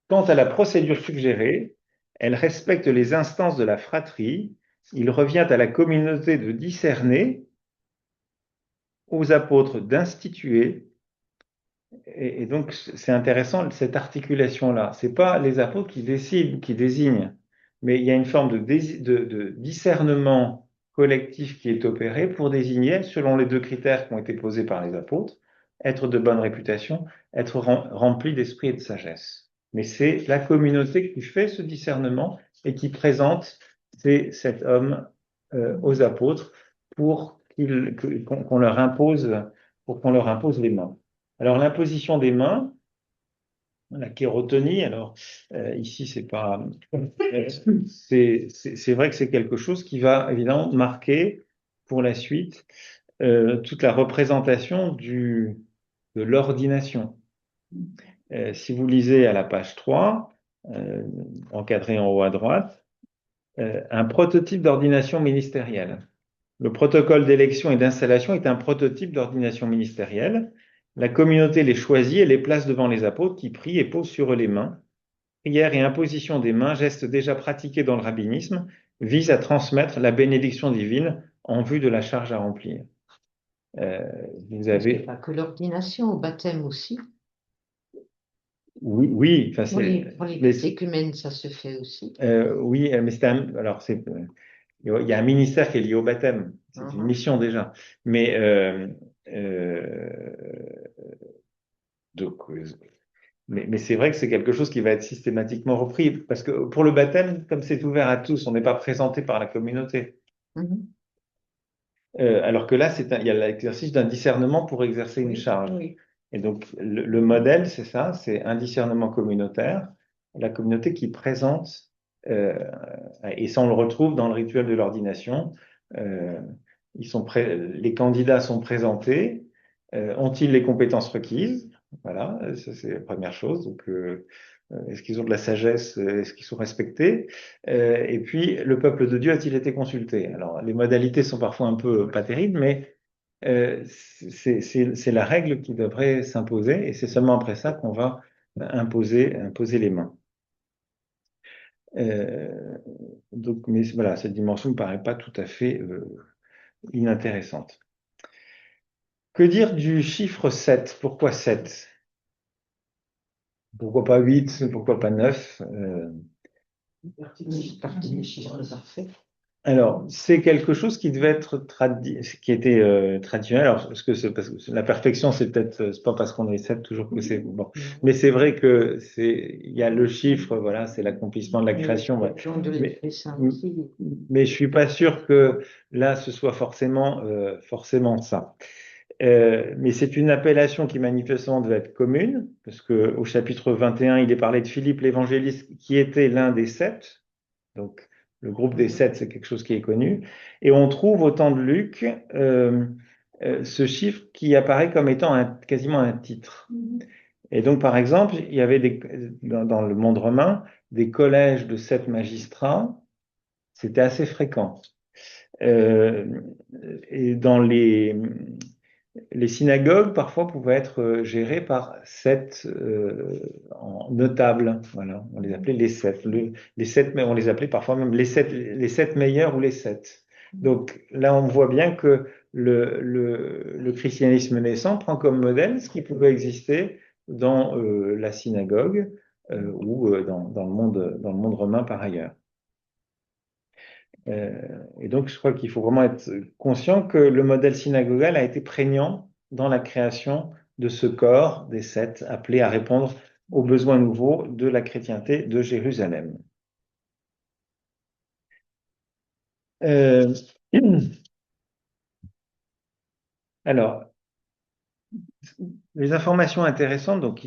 Quant à la procédure suggérée, elle respecte les instances de la fratrie. Il revient à la communauté de discerner, aux apôtres d'instituer. Et donc, c'est intéressant cette articulation-là. C'est pas les apôtres qui décident, qui désignent, mais il y a une forme de discernement collectif qui est opéré pour désigner, selon les deux critères qui ont été posés par les apôtres, être de bonne réputation, être rempli d'esprit et de sagesse. Mais c'est la communauté qui fait ce discernement et qui présente cet homme aux apôtres pour qu'on leur impose les mains. Alors l'imposition des mains, la kérotonie, alors ici c'est pas, c'est vrai que c'est quelque chose qui va évidemment marquer pour la suite toute la représentation de l'ordination. Si vous lisez à la page 3, encadré en haut à droite, un prototype d'ordination ministérielle. Le protocole d'élection et d'installation est un prototype d'ordination ministérielle. La communauté les choisit et les place devant les apôtres qui prient et posent sur eux les mains. Prière et imposition des mains, gestes déjà pratiqués dans le rabbinisme, visent à transmettre la bénédiction divine en vue de la charge à remplir. Vous avez... Pas que l'ordination, au baptême aussi. Oui, oui. Enfin, Pour les écumènes, ça se fait aussi. Oui, mais alors il y a un ministère qui est lié au baptême. C'est une mission déjà. Mais donc, mais c'est vrai que c'est quelque chose qui va être systématiquement repris. Parce que pour le baptême, comme c'est ouvert à tous, on n'est pas présenté par la communauté. Alors que là, il y a l'exercice d'un discernement pour exercer une charge. Oui. Et donc, le modèle, c'est ça, c'est un discernement communautaire, la communauté qui présente, et ça on le retrouve dans le rituel de l'ordination, les candidats sont présentés, ont-ils les compétences requises? Voilà, ça c'est la première chose. Donc, est-ce qu'ils ont de la sagesse? Est-ce qu'ils sont respectés? Et puis, le peuple de Dieu a-t-il été consulté? Alors, les modalités sont parfois un peu pas terribles, mais c'est la règle qui devrait s'imposer, et c'est seulement après ça qu'on va imposer les mains. Donc, mais voilà, cette dimension ne me paraît pas tout à fait inintéressante. Que dire du chiffre 7? Pourquoi 7? Pourquoi pas 8? Pourquoi pas 9? Partie des chiffres parfaits. Alors, c'est quelque chose qui devait être qui était traditionnel. Alors, parce que la perfection, c'est pas parce qu'on est 7 toujours que c'est bon. Mais c'est vrai que il y a le chiffre, voilà, c'est l'accomplissement de la création. Ouais. Mais je suis pas sûr que là, ce soit forcément ça. Mais c'est une appellation qui manifestement devait être commune, parce que au chapitre 21, il est parlé de Philippe l'évangéliste, qui était l'un des 7. Donc, le groupe des 7, c'est quelque chose qui est connu. Et on trouve au temps de Luc ce chiffre qui apparaît comme étant quasiment un titre. Et donc, par exemple, il y avait dans le monde romain des collèges de 7 magistrats. C'était assez fréquent. Et dans les synagogues, parfois, pouvaient être gérées par 7 notables. Voilà, on les appelait les 7. On les appelait parfois même les 7 meilleurs ou les 7. Donc là, on voit bien que le christianisme naissant prend comme modèle ce qui pouvait exister dans la synagogue ou dans le monde romain par ailleurs. Et donc, je crois qu'il faut vraiment être conscient que le modèle synagogal a été prégnant dans la création de ce corps des 7 appelés à répondre aux besoins nouveaux de la chrétienté de Jérusalem. Alors, les informations intéressantes, donc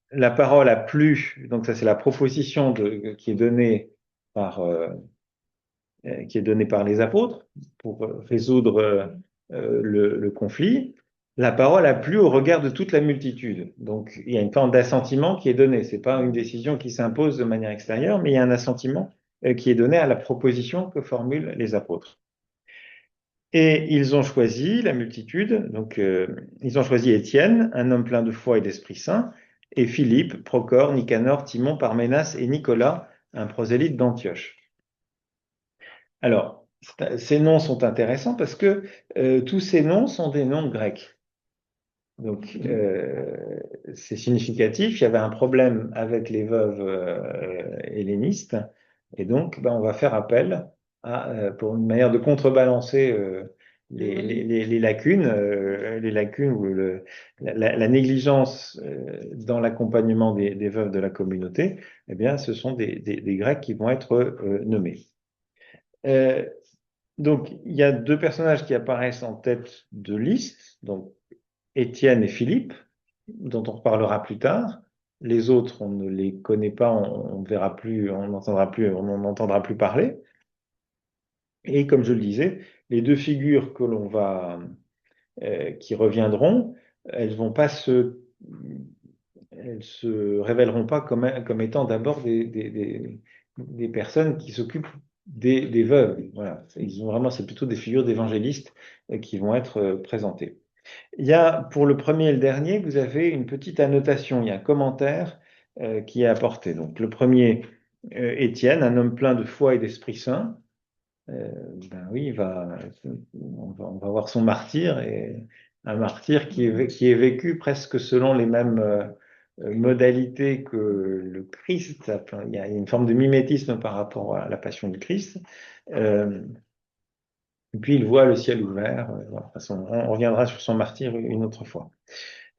la parole a plu, donc ça c'est la proposition qui est donnée qui est donné par les apôtres pour résoudre le conflit, la parole a plu au regard de toute la multitude. Donc, il y a une forme d'assentiment qui est donné. C'est pas une décision qui s'impose de manière extérieure, mais il y a un assentiment qui est donné à la proposition que formulent les apôtres. Et ils ont choisi, la multitude, donc ils ont choisi Étienne, un homme plein de foi et d'Esprit Saint, et Philippe, Procor, Nicanor, Timon, Parménas et Nicolas, un prosélyte d'Antioche. Alors, ces noms sont intéressants parce que tous ces noms sont des noms grecs. Donc, c'est significatif. Il y avait un problème avec les veuves hellénistes, et donc, ben, on va faire appel pour une manière de contrebalancer les lacunes ou la négligence dans l'accompagnement des veuves de la communauté. Eh bien, ce sont des Grecs qui vont être nommés. Donc, il y a deux personnages qui apparaissent en tête de liste, donc Étienne et Philippe, dont on reparlera plus tard. Les autres, on ne les connaît pas, on verra plus, on n'entendra plus, on n'en entendra plus parler. Et comme je le disais, les deux figures qui reviendront, elles se révéleront pas comme étant d'abord des personnes qui s'occupent des veuves. Voilà. C'est plutôt des figures d'évangélistes qui vont être présentées. Il y a, pour le premier et le dernier, vous avez une petite annotation, il y a un commentaire qui est apporté. Donc, le premier, Étienne, un homme plein de foi et d'Esprit Saint. Ben oui, on va voir son martyr, et un martyr qui est vécu presque selon les mêmes modalités que le Christ. Enfin, il y a une forme de mimétisme par rapport à la passion du Christ. Et puis il voit le ciel ouvert. Voilà. De toute façon, on reviendra sur son martyr une autre fois.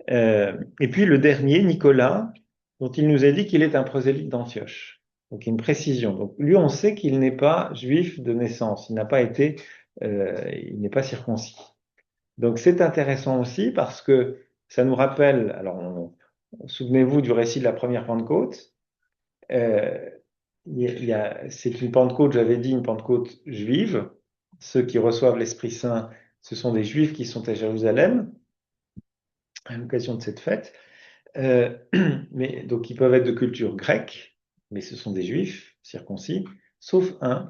Et puis le dernier, Nicolas, dont il nous a dit qu'il est un prosélyte d'Antioche. Donc une précision. Donc lui, on sait qu'il n'est pas juif de naissance. Il n'est pas circoncis. Donc c'est intéressant aussi parce que ça nous rappelle. Alors souvenez-vous du récit de la première Pentecôte. C'est une Pentecôte, j'avais dit, une Pentecôte juive. Ceux qui reçoivent l'Esprit Saint, ce sont des Juifs qui sont à Jérusalem à l'occasion de cette fête. Mais donc ils peuvent être de culture grecque, mais ce sont des Juifs circoncis, sauf un.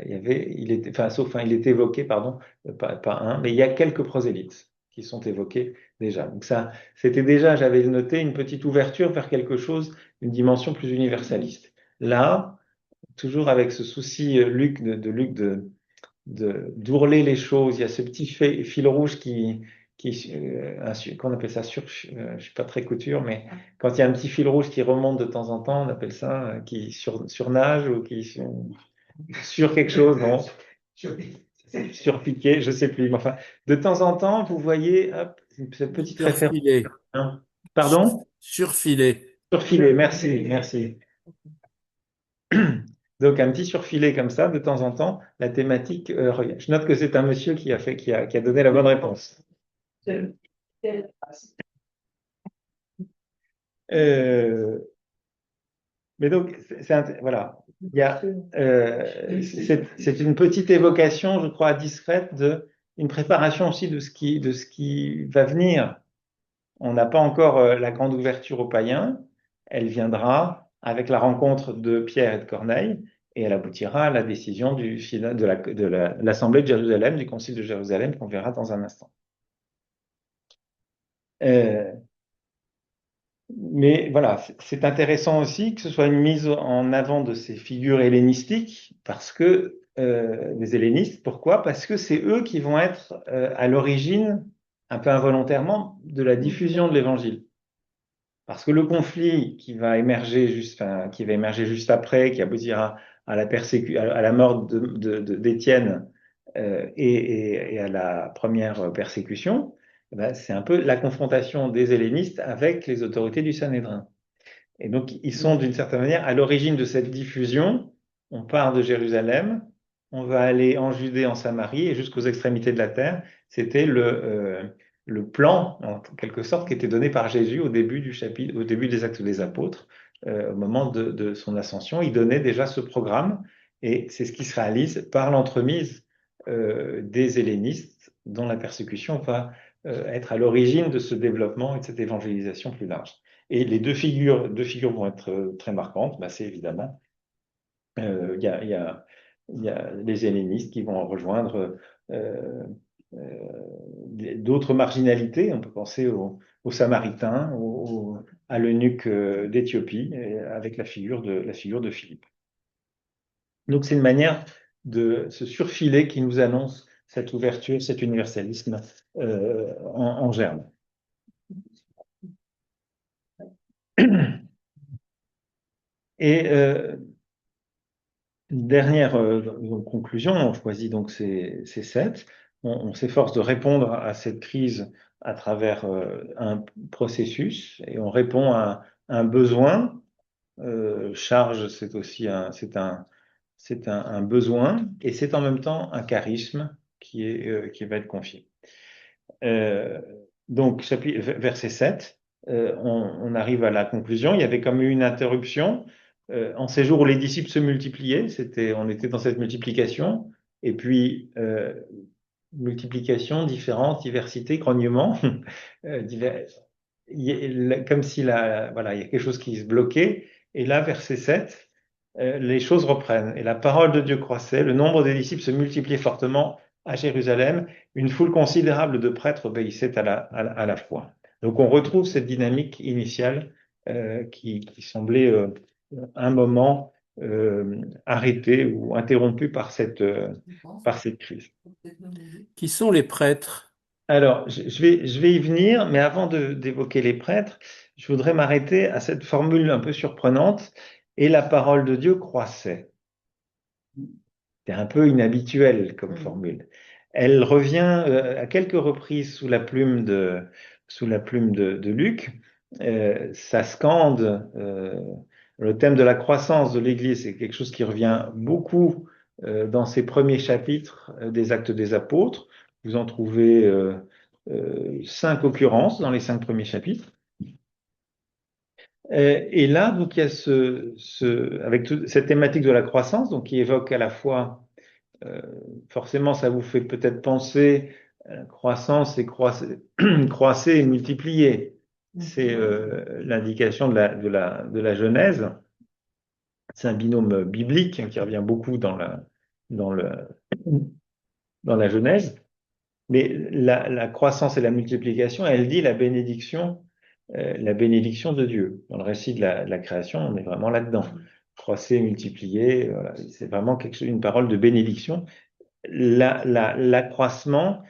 Il était évoqué, pardon, pas un, mais il y a quelques prosélytes qui sont évoqués déjà. Donc ça, c'était déjà, j'avais noté une petite ouverture vers quelque chose, une dimension plus universaliste. Là, toujours avec ce souci Luc d'ourler les choses. Il y a ce petit fil rouge qu'on appelle ça je suis pas très couture, mais quand il y a un petit fil rouge qui remonte de temps en temps, on appelle ça qui surnage ou sur quelque chose, non? Surpiqué, je sais plus. Mais enfin, de temps en temps, vous voyez, hop, cette petite référence. Surfilé. Hein. Pardon? Surfilé. Surfilé, merci. Donc un petit surfilé comme ça, de temps en temps, la thématique revient. Je note que c'est un monsieur qui a donné la bonne réponse. Mais donc, voilà, c'est une petite évocation, je crois, discrète une préparation aussi de ce qui va venir. On n'a pas encore la grande ouverture aux païens. Elle viendra avec la rencontre de Pierre et de Corneille, et elle aboutira à la décision de l'Assemblée de Jérusalem, du Concile de Jérusalem, qu'on verra dans un instant. Mais voilà, c'est intéressant aussi que ce soit une mise en avant de ces figures hellénistiques, parce que les hellénistes, pourquoi? Parce que c'est eux qui vont être à l'origine, un peu involontairement, de la diffusion de l'Évangile. Parce que le conflit qui va émerger juste après, qui aboutira à la mort d'Étienne et à la première persécution, c'est un peu la confrontation des hellénistes avec les autorités du Sanhédrin. Et donc, ils sont d'une certaine manière à l'origine de cette diffusion. On part de Jérusalem, on va aller en Judée, en Samarie et jusqu'aux extrémités de la terre. C'était le plan, en quelque sorte, qui était donné par Jésus au début des Actes des Apôtres, au moment de son ascension. Il donnait déjà ce programme Et c'est ce qui se réalise par l'entremise des hellénistes, dont la persécution va être à l'origine de ce développement et de cette évangélisation plus large. Et les deux figures vont être très marquantes. Bah, c'est évidemment, il y a les hellénistes qui vont rejoindre euh, d'autres marginalités. On peut penser aux Samaritains, à l'eunuque d'Éthiopie, avec la figure de Philippe. Donc c'est une manière de se surfiler qui nous annonce cette ouverture, cet universalisme en germe. Et dernière conclusion, on choisit donc ces sept. On s'efforce de répondre à cette crise à travers un processus et on répond à un besoin. Charge, c'est aussi un besoin et c'est en même temps un charisme qui va être confié. Euh, donc, verset 7, on arrive à la conclusion. Il y avait comme eu une interruption. En ces jours où les disciples se multipliaient, on était dans cette multiplication, et puis multiplication, différence, diversité, grognement, comme si voilà, il y a quelque chose qui se bloquait. Et là, verset 7, les choses reprennent. Et la parole de Dieu croissait, le nombre des disciples se multipliait fortement à Jérusalem, une foule considérable de prêtres obéissait à la foi. Donc on retrouve cette dynamique initiale qui semblait un moment arrêtée ou interrompue par cette crise. Qui sont les prêtres? Alors, je vais y venir, mais avant d'évoquer les prêtres, je voudrais m'arrêter à cette formule un peu surprenante, et la parole de Dieu croissait. C'est un peu inhabituel comme formule. Elle revient à quelques reprises sous la plume de Luc. Ça scande le thème de la croissance de l'Église, c'est quelque chose qui revient beaucoup dans ces premiers chapitres des Actes des Apôtres. Vous en trouvez 5 occurrences dans les 5 premiers chapitres. Et là, donc, il y a avec toute cette thématique de la croissance, donc qui évoque à la fois, forcément, ça vous fait peut-être penser croissance et croisser et multiplier. C'est l'indication de la Genèse. C'est un binôme biblique hein, qui revient beaucoup dans la Genèse. Mais la croissance et la multiplication, elle dit la bénédiction de Dieu. Dans le récit de la création, on est vraiment là-dedans. Croissez, multiplier, voilà. C'est vraiment une parole de bénédiction. L'accroissement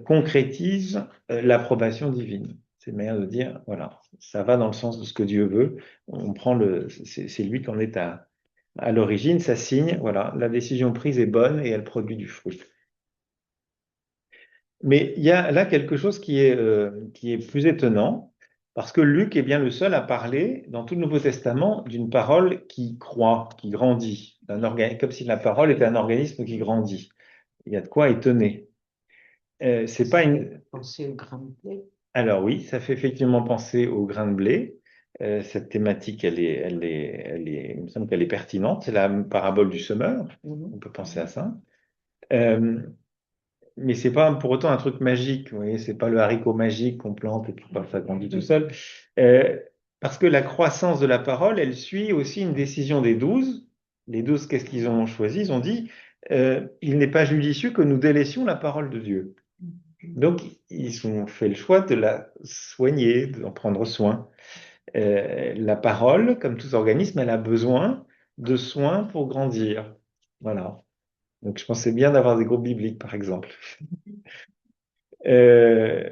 concrétise l'approbation divine. C'est une manière de dire, voilà, ça va dans le sens de ce que Dieu veut. On prend c'est lui qu'on est à l'origine, ça signe, voilà, la décision prise est bonne et elle produit du fruit. Mais il y a là quelque chose qui est plus étonnant, parce que Luc est bien le seul à parler dans tout le Nouveau Testament d'une parole qui croît, qui grandit, comme si la parole était un organisme qui grandit. Il y a de quoi étonner. C'est pas une. Penser au grain de blé. Alors oui, ça fait effectivement penser au grain de blé. Cette thématique, il me semble qu'elle est pertinente. C'est la parabole du semeur. On peut penser à ça. Mais c'est pas pour autant un truc magique, vous voyez, c'est pas le haricot magique qu'on plante et puis ça grandit tout seul. Parce que la croissance de la parole, elle suit aussi une décision des 12. Les 12, qu'est-ce qu'ils ont choisi? Ils ont dit, il n'est pas judicieux que nous délaissions la parole de Dieu. Donc, ils ont fait le choix de la soigner, d'en prendre soin. La parole, comme tout organisme, elle a besoin de soins pour grandir. Voilà. Donc, je pensais bien d'avoir des groupes bibliques, par exemple. Et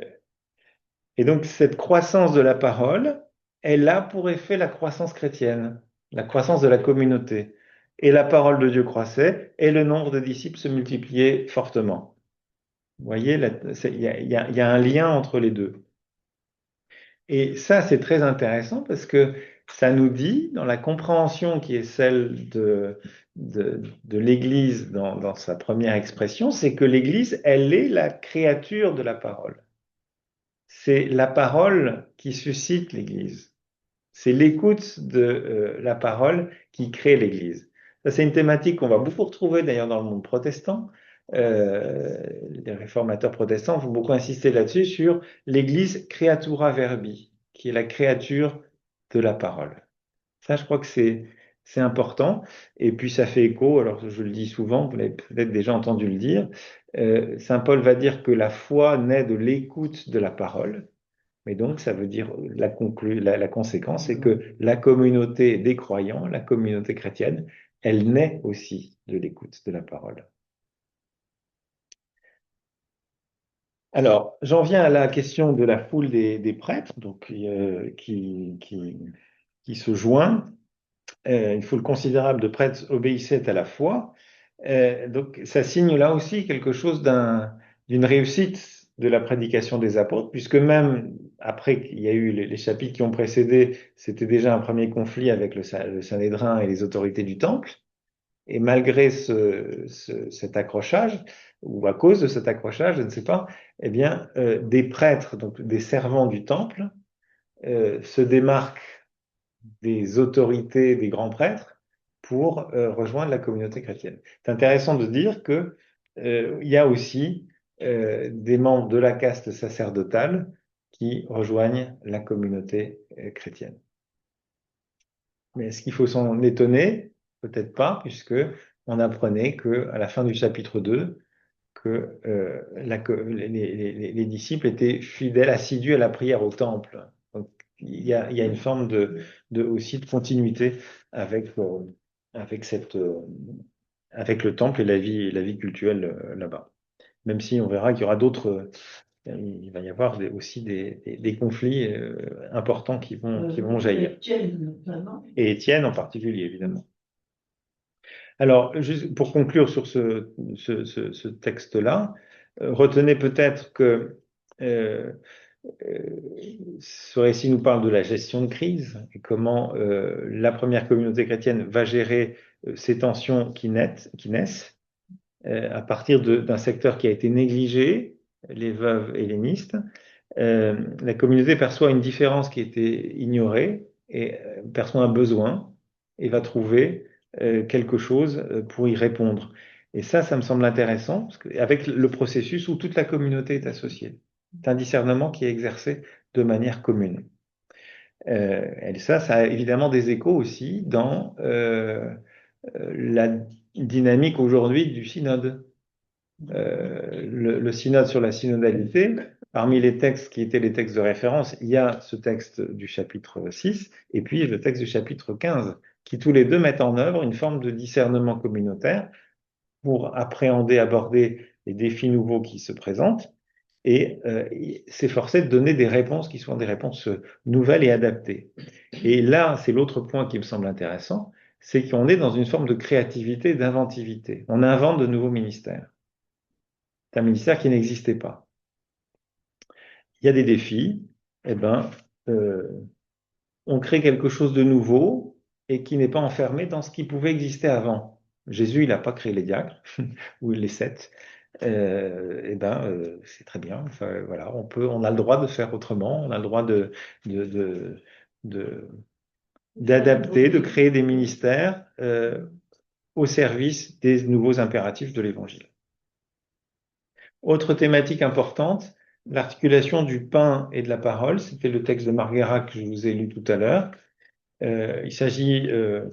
donc, cette croissance de la parole, elle a pour effet la croissance chrétienne, la croissance de la communauté. Et la parole de Dieu croissait, et le nombre de disciples se multipliait fortement. Vous voyez, il y a un lien entre les deux. Et ça, c'est très intéressant parce que ça nous dit, dans la compréhension qui est celle de l'Église dans sa première expression, c'est que l'Église, elle est la créature de la parole. C'est la parole qui suscite l'Église. C'est l'écoute de la parole qui crée l'Église. Ça, c'est une thématique qu'on va beaucoup retrouver d'ailleurs dans le monde protestant. Les réformateurs protestants vont beaucoup insister là-dessus sur l'Église creatura verbi, qui est la créature de la parole. Ça, je crois que c'est important. Et puis, ça fait écho, alors je le dis souvent, vous l'avez peut-être déjà entendu le dire, Saint Paul va dire que la foi naît de l'écoute de la parole. Mais donc, ça veut dire la conséquence, c'est que la communauté des croyants, la communauté chrétienne, elle naît aussi de l'écoute de la parole. Alors, j'en viens à la question de la foule des prêtres, donc qui se joint. Une foule considérable de prêtres obéissaient à la foi. Donc, ça signe là aussi quelque chose d'une réussite de la prédication des apôtres, puisque même après qu'il y a eu les chapitres qui ont précédé, c'était déjà un premier conflit avec le Sanhédrin et les autorités du Temple. Et malgré cet accrochage, ou à cause de cet accrochage, je ne sais pas, eh bien, des prêtres, donc des servants du Temple, se démarquent des autorités des grands prêtres pour rejoindre la communauté chrétienne. C'est intéressant de dire que il y a aussi des membres de la caste sacerdotale qui rejoignent la communauté chrétienne. Mais est-ce qu'il faut s'en étonner? Peut-être pas, puisque on apprenait que à la fin du chapitre 2, que les disciples étaient fidèles, assidus à la prière au temple. Donc, il y a une forme aussi de continuité avec, avec, avec le temple et la vie cultuelle là-bas. Même si on verra qu'il y aura d'autres, il va y avoir aussi des conflits importants qui vont jaillir. Et Étienne en particulier, évidemment. Alors, juste pour conclure sur ce texte-là, retenez peut-être que ce récit nous parle de la gestion de crise et comment la première communauté chrétienne va gérer ces tensions qui naissent à partir d'un secteur qui a été négligé, les veuves hellénistes. La communauté perçoit une différence qui était ignorée et perçoit un besoin et va trouver quelque chose pour y répondre. Et ça me semble intéressant, parce avec le processus où toute la communauté est associée. C'est un discernement qui est exercé de manière commune. Et ça a évidemment des échos aussi dans la dynamique aujourd'hui du synode. Le synode sur la synodalité, parmi les textes qui étaient les textes de référence, il y a ce texte du chapitre 6 et puis le texte du chapitre 15, qui tous les deux mettent en œuvre une forme de discernement communautaire pour appréhender, aborder les défis nouveaux qui se présentent et s'efforcer de donner des réponses qui soient des réponses nouvelles et adaptées. Et là, c'est l'autre point qui me semble intéressant, c'est qu'on est dans une forme de créativité, d'inventivité. On invente de nouveaux ministères. C'est un ministère qui n'existait pas. Il y a des défis, eh ben, on crée quelque chose de nouveau et qui n'est pas enfermé dans ce qui pouvait exister avant. Jésus, il n'a pas créé les diacres ou les 7. C'est très bien. Enfin, voilà, on a le droit de faire autrement, on a le droit d'adapter, de créer des ministères au service des nouveaux impératifs de l'Évangile. Autre thématique importante, l'articulation du pain et de la parole. C'était le texte de Marguera que je vous ai lu tout à l'heure. Il s'agit de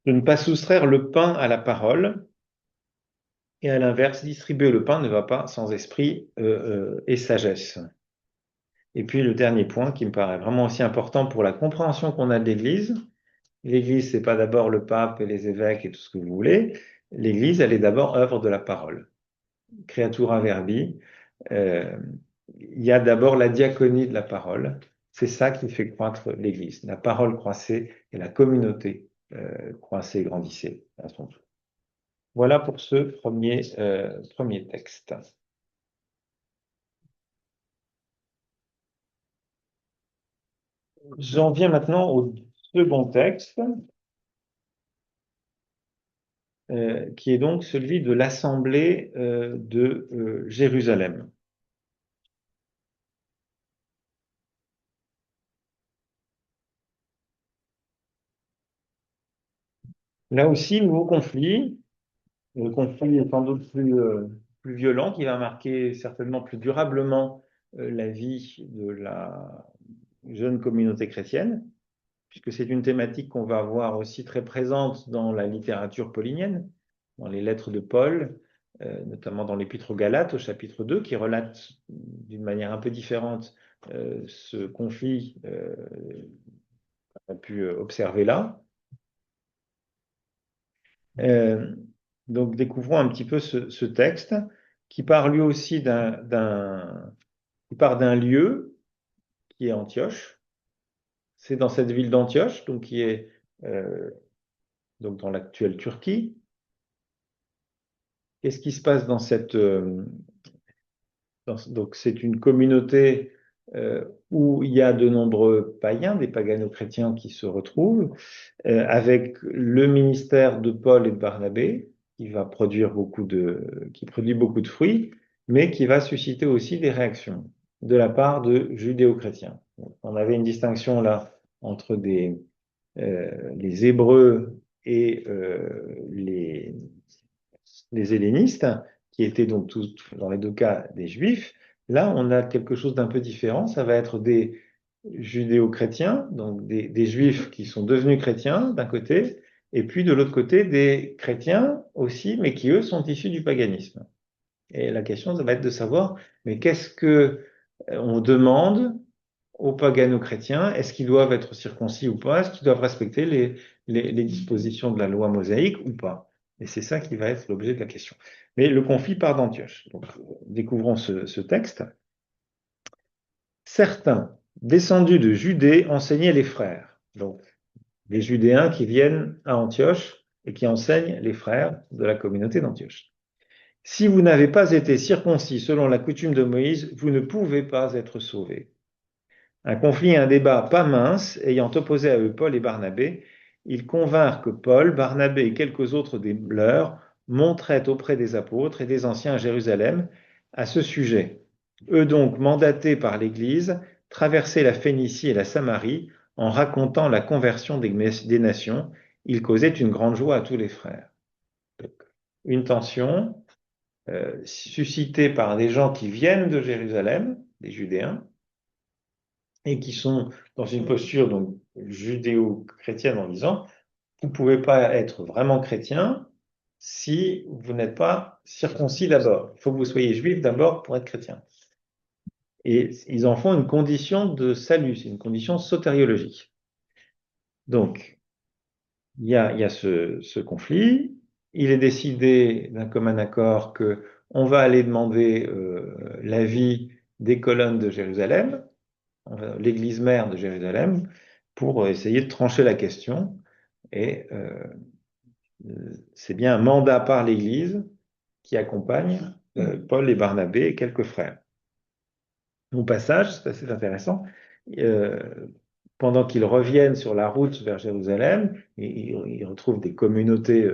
ne pas soustraire le pain à la parole. Et à l'inverse, distribuer le pain ne va pas sans esprit et sagesse. Et puis le dernier point qui me paraît vraiment aussi important pour la compréhension qu'on a de l'Église. L'Église, c'est pas d'abord le pape et les évêques et tout ce que vous voulez. L'Église, elle est d'abord œuvre de la parole. Creatura verbi. Il y a d'abord la diaconie de la parole. C'est ça qui fait croître l'Église. La parole croissait et la communauté croissait et grandissait à son tour. Voilà pour ce premier texte. J'en viens maintenant au second texte, qui est donc celui de l'Assemblée de Jérusalem. Là aussi, nouveau conflit. Le conflit est sans doute plus violent, qui va marquer certainement plus durablement la vie de la jeune communauté chrétienne, puisque c'est une thématique qu'on va voir aussi très présente dans la littérature paulinienne, dans les lettres de Paul, notamment dans l'Épître aux Galates, au chapitre 2, qui relate d'une manière un peu différente ce conflit qu'on a pu observer là. Donc, découvrons un petit peu ce texte qui part lui aussi qui part d'un lieu qui est Antioche. C'est dans cette ville d'Antioche, donc qui est donc dans l'actuelle Turquie. Qu'est-ce qui se passe dans cette donc c'est une communauté où il y a de nombreux païens, des pagano-chrétiens qui se retrouvent, avec le ministère de Paul et de Barnabé, qui va qui produit beaucoup de fruits, mais qui va susciter aussi des réactions de la part de judéo-chrétiens. On avait une distinction là entre les Hébreux et les hellénistes, qui étaient donc tous, dans les deux cas, des Juifs. Là, on a quelque chose d'un peu différent. Ça va être des judéo-chrétiens, donc des Juifs qui sont devenus chrétiens d'un côté, et puis de l'autre côté, des chrétiens aussi, mais qui, eux, sont issus du paganisme. Et la question, ça va être de savoir, mais qu'est-ce que on demande aux pagano-chrétiens? Est-ce qu'ils doivent être circoncis ou pas? Est-ce qu'ils doivent respecter les dispositions de la loi mosaïque ou pas? Et c'est ça qui va être l'objet de la question. Mais le conflit part d'Antioche. Donc, découvrons ce texte. Certains, descendus de Judée, enseignaient les frères. Donc, les Judéens qui viennent à Antioche et qui enseignent les frères de la communauté d'Antioche. Si vous n'avez pas été circoncis selon la coutume de Moïse, vous ne pouvez pas être sauvés. Un conflit et un débat pas mince ayant opposé à eux Paul et Barnabé, ils convinrent que Paul, Barnabé et quelques autres des leurs montraient auprès des apôtres et des anciens à Jérusalem à ce sujet. Eux donc, mandatés par l'Église, traversaient la Phénicie et la Samarie en racontant la conversion des nations. Ils causaient une grande joie à tous les frères. Donc, une tension suscitée par des gens qui viennent de Jérusalem, des Judéens, et qui sont dans une posture donc judéo-chrétienne en disant vous ne pouvez pas être vraiment chrétien si vous n'êtes pas circoncis d'abord. Il faut que vous soyez juif d'abord pour être chrétien. Et ils en font une condition de salut, c'est une condition sotériologique. Donc, il y a ce conflit. Il est décidé d'un commun accord que on va aller demander l'avis des colonnes de Jérusalem, l'église mère de Jérusalem, pour essayer de trancher la question. Et c'est bien un mandat par l'Église qui accompagne Paul et Barnabé et quelques frères. Au passage, c'est assez intéressant, pendant qu'ils reviennent sur la route vers Jérusalem, ils retrouvent des communautés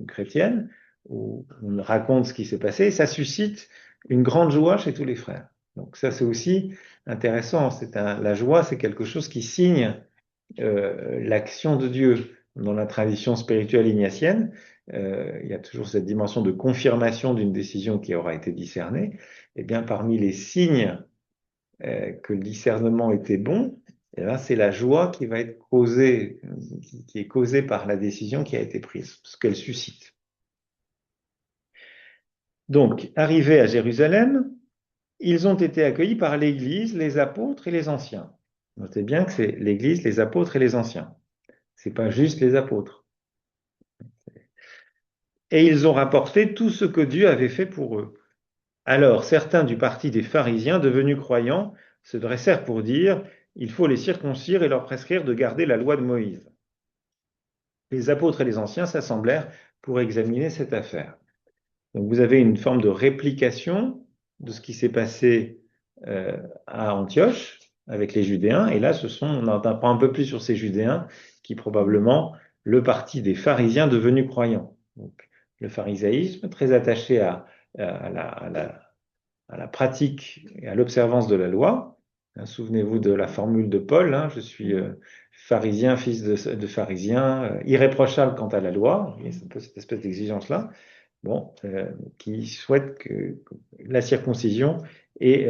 chrétiennes où on raconte ce qui s'est passé et ça suscite une grande joie chez tous les frères. Donc ça, c'est aussi intéressant. La joie, c'est quelque chose qui signe l'action de Dieu. Dans la tradition spirituelle ignatienne, il y a toujours cette dimension de confirmation d'une décision qui aura été discernée. Et bien, parmi les signes que le discernement était bon, et là, c'est la joie qui va être causée, qui est causée par la décision qui a été prise, ce qu'elle suscite. Donc, arrivés à Jérusalem, ils ont été accueillis par l'Église, les apôtres et les anciens. Notez bien que c'est l'Église, les apôtres et les anciens. C'est pas juste les apôtres. Et ils ont rapporté tout ce que Dieu avait fait pour eux. Alors, certains du parti des pharisiens, devenus croyants, se dressèrent pour dire « Il faut les circoncire et leur prescrire de garder la loi de Moïse. » Les apôtres et les anciens s'assemblèrent pour examiner cette affaire. Donc, vous avez une forme de réplication de ce qui s'est passé à Antioche avec les Judéens. Et là, on en apprend un peu plus sur ces Judéens qui probablement le parti des pharisiens devenus croyants. Donc, le pharisaïsme, très attaché à la pratique et à l'observance de la loi. Souvenez-vous de la formule de Paul, je suis pharisien, fils de pharisien, irréprochable quant à la loi, il y a un peu cette espèce d'exigence-là, bon, qui souhaite que la circoncision et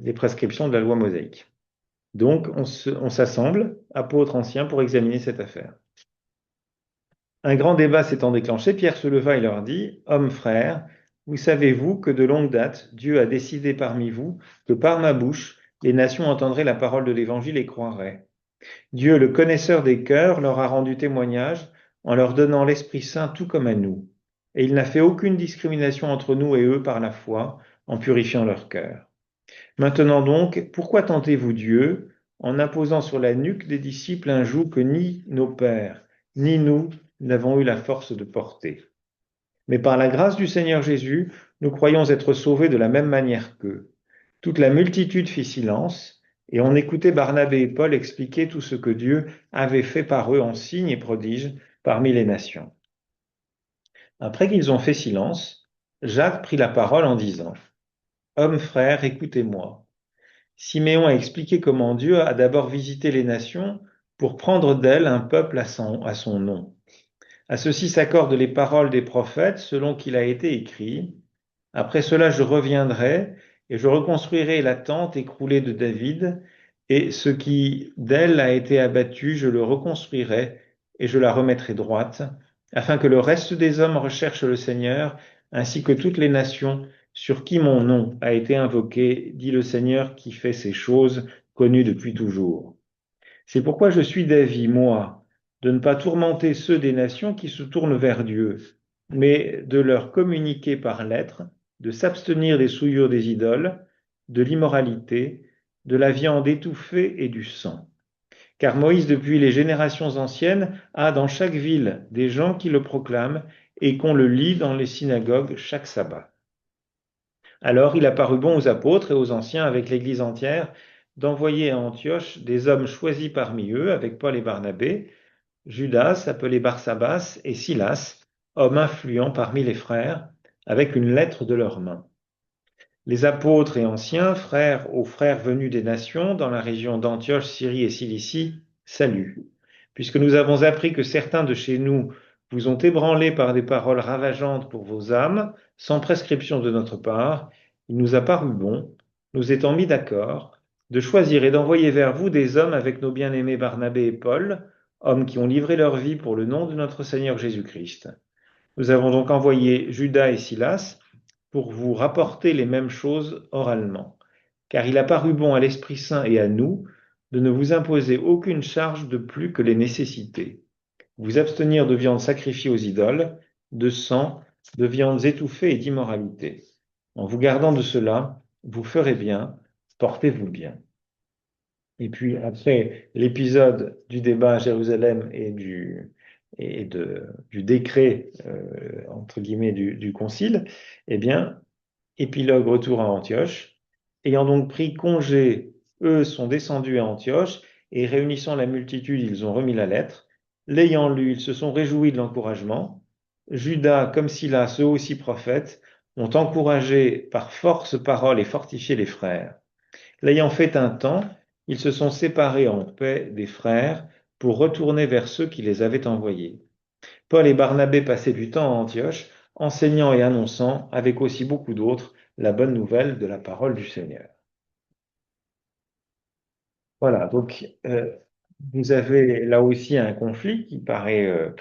les prescriptions de la loi mosaïque. Donc, on s'assemble, apôtres anciens, pour examiner cette affaire. Un grand débat s'étant déclenché, Pierre se leva et leur dit, « Hommes frères, vous savez-vous que de longue date, Dieu a décidé parmi vous que par ma bouche, les nations entendraient la parole de l'Évangile et croiraient. Dieu, le connaisseur des cœurs, leur a rendu témoignage en leur donnant l'Esprit Saint tout comme à nous. Et il n'a fait aucune discrimination entre nous et eux par la foi, en purifiant leur cœur. Maintenant donc, pourquoi tentez-vous Dieu en imposant sur la nuque des disciples un joug que ni nos pères, ni nous n'avons eu la force de porter? Mais par la grâce du Seigneur Jésus, nous croyons être sauvés de la même manière qu'eux. Toute la multitude fit silence, et on écoutait Barnabé et Paul expliquer tout ce que Dieu avait fait par eux en signes et prodiges parmi les nations. Après qu'ils ont fait silence, Jacques prit la parole en disant, « Hommes frères, écoutez-moi. Siméon a expliqué comment Dieu a d'abord visité les nations pour prendre d'elles un peuple à son nom. À ceci s'accordent les paroles des prophètes selon qu'il a été écrit. Après cela, je reviendrai et je reconstruirai la tente écroulée de David, et ce qui d'elle a été abattu, je le reconstruirai et je la remettrai droite, afin que le reste des hommes recherche le Seigneur, ainsi que toutes les nations sur qui mon nom a été invoqué, dit le Seigneur qui fait ces choses connues depuis toujours. C'est pourquoi je suis d'avis, moi, de ne pas tourmenter ceux des nations qui se tournent vers Dieu, mais de leur communiquer par lettres, de s'abstenir des souillures des idoles, de l'immoralité, de la viande étouffée et du sang. Car Moïse, depuis les générations anciennes, a dans chaque ville des gens qui le proclament et qu'on le lit dans les synagogues chaque sabbat. Alors il a paru bon aux apôtres et aux anciens avec l'Église entière d'envoyer à Antioche des hommes choisis parmi eux, avec Paul et Barnabé, Judas, appelé Barsabas, et Silas, hommes influents parmi les frères, avec une lettre de leurs mains. Les apôtres et anciens, frères aux frères venus des nations, dans la région d'Antioche, Syrie et Cilicie, saluent. Puisque nous avons appris que certains de chez nous vous ont ébranlés par des paroles ravageantes pour vos âmes, sans prescription de notre part, il nous a paru bon, nous étant mis d'accord, de choisir et d'envoyer vers vous des hommes avec nos bien-aimés Barnabé et Paul, hommes qui ont livré leur vie pour le nom de notre Seigneur Jésus-Christ. Nous avons donc envoyé Judas et Silas pour vous rapporter les mêmes choses oralement, car il a paru bon à l'Esprit Saint et à nous de ne vous imposer aucune charge de plus que les nécessités. Vous abstenir de viande sacrifiée aux idoles, de sang, de viandes étouffées et d'immoralité. En vous gardant de cela, vous ferez bien, portez-vous bien. Et puis après l'épisode du débat à Jérusalem et du décret, entre guillemets, du concile, eh bien, épilogue retour à Antioche. Ayant donc pris congé, eux sont descendus à Antioche et réunissant la multitude, ils ont remis la lettre. L'ayant lu, ils se sont réjouis de l'encouragement. Judas, comme Silas, eux aussi prophètes, ont encouragé par force parole et fortifié les frères. L'ayant fait un temps, ils se sont séparés en paix des frères pour retourner vers ceux qui les avaient envoyés. Paul et Barnabé passaient du temps à Antioche, enseignant et annonçant, avec aussi beaucoup d'autres, la bonne nouvelle de la parole du Seigneur. Voilà, donc vous avez là aussi un conflit qui paraît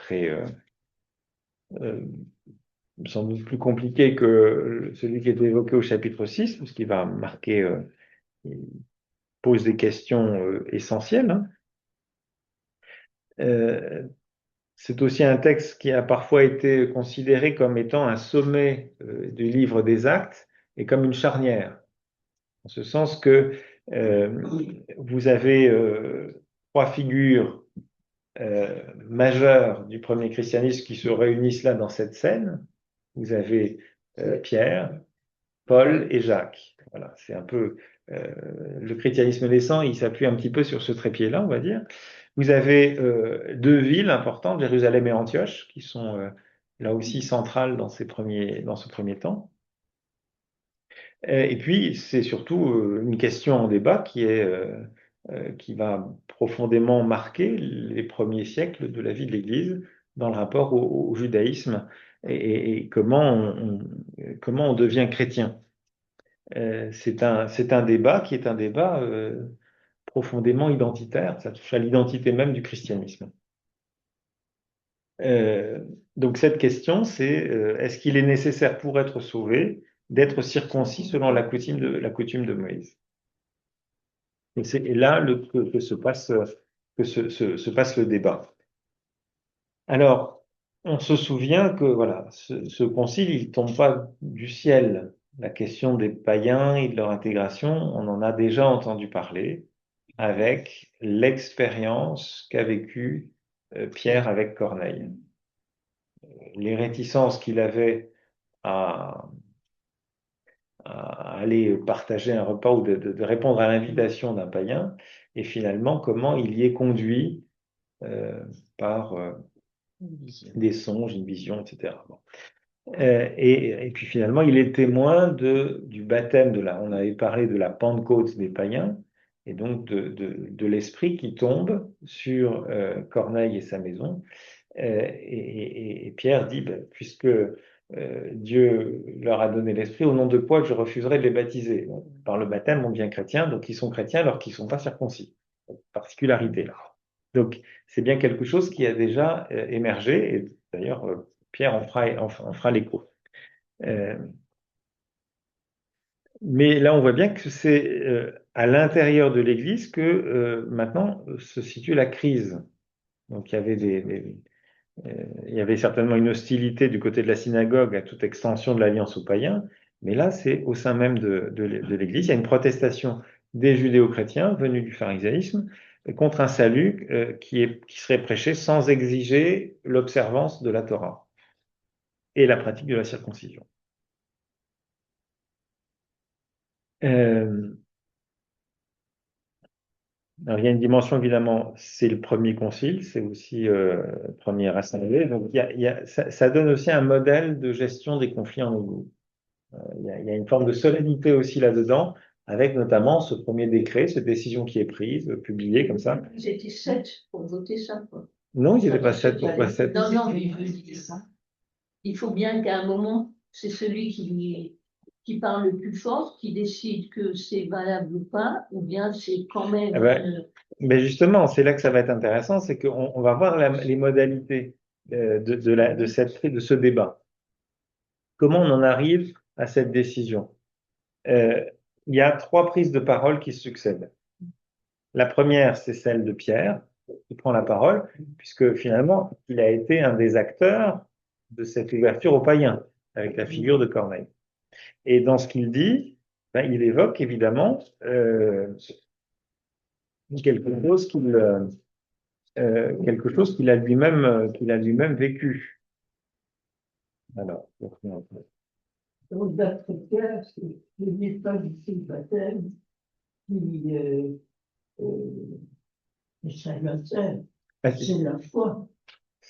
sans doute plus compliqué que celui qui est évoqué au chapitre 6, parce qu'il va marquer, il pose des questions essentielles. Hein. C'est aussi un texte qui a parfois été considéré comme étant un sommet du livre des Actes et comme une charnière, en ce sens que vous avez trois figures majeures du premier christianisme qui se réunissent là dans cette scène. Vous avez Pierre, Paul et Jacques. Voilà, c'est un peu le christianisme naissant, il s'appuie un petit peu sur ce trépied-là, on va dire. Vous avez deux villes importantes, Jérusalem et Antioche, qui sont là aussi centrales dans ce premier temps. Et puis, c'est surtout une question en débat qui est qui va profondément marquer les premiers siècles de la vie de l'Église dans le rapport au judaïsme et comment on devient chrétien. C'est un débat qui est un débat profondément identitaire, ça touche à l'identité même du christianisme. Donc cette question, c'est est-ce qu'il est nécessaire pour être sauvé d'être circoncis selon la coutume de Moïse? Et c'est là que se passe le débat. Alors, on se souvient que voilà, ce concile, il tombe pas du ciel. La question des païens et de leur intégration, on en a déjà entendu parler avec l'expérience qu'a vécue Pierre avec Corneille. Les réticences qu'il avait à aller partager un repas ou de répondre à l'invitation d'un païen, et finalement comment il y est conduit par des songes, une vision, etc. Bon. Et puis finalement, il est témoin du baptême on avait parlé de la Pentecôte des païens, et donc de l'esprit qui tombe sur Corneille et sa maison. Et Pierre dit, puisque Dieu leur a donné l'esprit, au nom de quoi je refuserai de les baptiser. Par le baptême, on devient chrétien, donc ils sont chrétiens alors qu'ils ne sont pas circoncis. Particularité là. Donc c'est bien quelque chose qui a déjà émergé, et d'ailleurs Pierre en fera l'écho. Mais là, on voit bien que c'est à l'intérieur de l'Église que maintenant se situe la crise. Donc il y avait il y avait certainement une hostilité du côté de la synagogue à toute extension de l'alliance aux païens, mais là, c'est au sein même de l'Église. Il y a une protestation des judéo-chrétiens venus du pharisaïsme contre un salut qui serait prêché sans exiger l'observance de la Torah et la pratique de la circoncision. Alors, il y a une dimension, évidemment, c'est le premier concile, c'est aussi le premier assemblée. Donc, ça donne aussi un modèle de gestion des conflits en Église. Il y a une forme de solennité aussi là-dedans, avec notamment ce premier décret, cette décision qui est prise, publiée comme ça. Ils étaient 7 pour voter ça, quoi. Non, il n'y avait pas 7, pourquoi 7? Non, mais je dis ça. Il faut bien qu'à un moment, c'est celui qui parle le plus fort, qui décide que c'est valable ou pas, ou bien c'est quand même... Eh ben, mais justement, c'est là que ça va être intéressant, c'est qu'on va voir les modalités de ce débat. Comment on en arrive à cette décision? Il y a 3 prises de parole qui succèdent. La première, c'est celle de Pierre, qui prend la parole, puisque finalement, il a été un des acteurs de cette ouverture aux païens, avec la figure de Corneille. Et dans ce qu'il dit, il évoque évidemment quelque chose qu'il a lui-même vécu. Alors, Donc, d'après Pierre, c'est n'est pas du tout le baptême qui est salutaire, c'est la foi.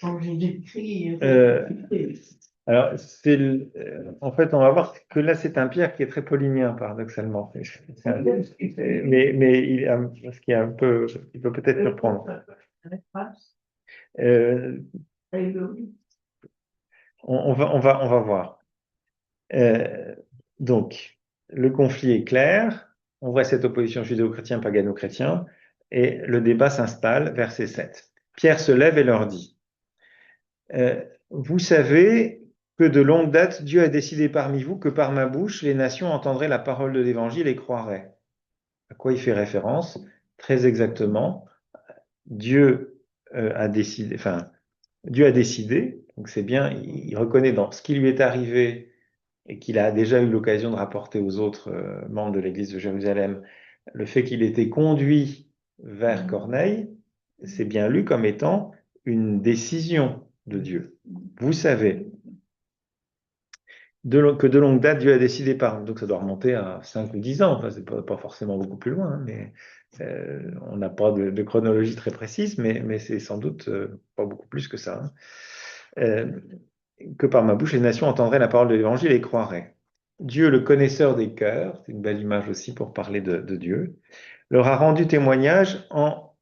Quand Jésus-Christ alors, en fait, on va voir que là, c'est un Pierre qui est très paulinien, paradoxalement. Mais ce qui est il peut peut-être surprendre. On va voir. Donc, le conflit est clair. On voit cette opposition judéo-chrétien, pagano-chrétien, et le débat s'installe, verset 7. Pierre se lève et leur dit, vous savez que de longue date, Dieu a décidé parmi vous que par ma bouche, les nations entendraient la parole de l'Évangile et croiraient. À quoi il fait référence? Très exactement, Dieu a décidé, donc c'est bien, il reconnaît dans ce qui lui est arrivé et qu'il a déjà eu l'occasion de rapporter aux autres membres de l'Église de Jérusalem, le fait qu'il était conduit vers Corneille, c'est bien lu comme étant une décision de Dieu. Vous savez que de longue date, Dieu a décidé par... Donc ça doit remonter à 5 ou 10 ans, enfin, c'est pas forcément beaucoup plus loin, hein, mais on n'a pas de chronologie très précise, mais c'est sans doute pas beaucoup plus que ça. Hein. Que par ma bouche, les nations entendraient la parole de l'Évangile et croiraient. Dieu, le connaisseur des cœurs, c'est une belle image aussi pour parler de Dieu, leur a rendu témoignage en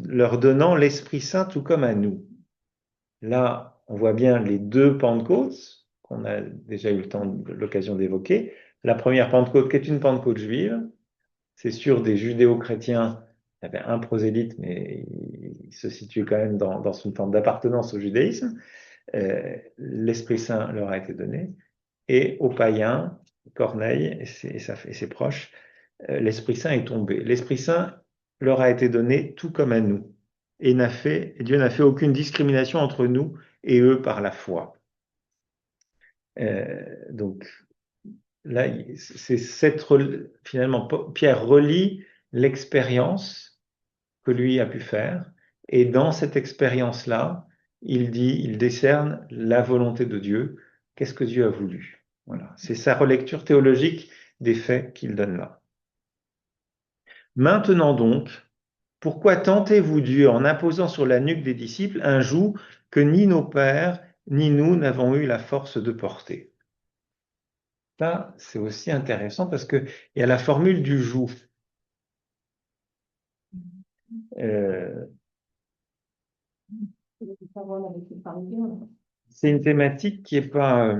leur donnant l'Esprit Saint tout comme à nous. Là, on voit bien les deux Pentecôtes qu'on a déjà eu l'occasion d'évoquer. La première Pentecôte qui est une Pentecôte juive, c'est sûr des judéo-chrétiens, il y avait un prosélyte, mais il se situe quand même dans une forme d'appartenance au judaïsme. L'Esprit Saint leur a été donné. Et aux païens, Corneille et ses proches, l'Esprit Saint est tombé. L'Esprit Saint leur a été donné tout comme à nous. Et Dieu n'a fait aucune discrimination entre nous et eux par la foi. Donc là, finalement, Pierre relie l'expérience que lui a pu faire. Et dans cette expérience-là, il décerne la volonté de Dieu. Qu'est-ce que Dieu a voulu? Voilà. C'est sa relecture théologique des faits qu'il donne là. Maintenant donc, pourquoi tentez-vous Dieu en imposant sur la nuque des disciples un joug que ni nos pères ni nous n'avons eu la force de porter? Ça, c'est aussi intéressant parce qu'il y a la formule du joug. C'est une thématique qui est pas...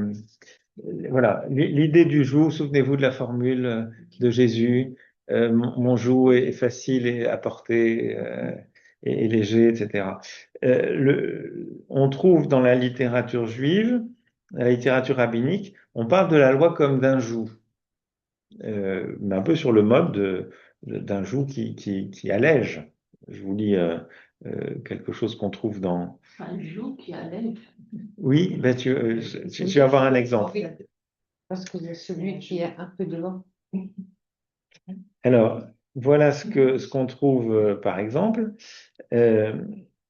voilà, l'idée du joug, souvenez-vous de la formule de Jésus, mon joug est facile à porter et léger, etc. On trouve dans la littérature juive, la littérature rabbinique, on parle de la loi comme d'un joug, mais un peu sur le mode d'un joug qui allège. Je vous lis quelque chose qu'on trouve dans... Un joug qui allège. Oui, ben tu vas avoir un exemple. Parce que c'est celui qui est un peu devant. Alors, voilà ce qu'on trouve, par exemple.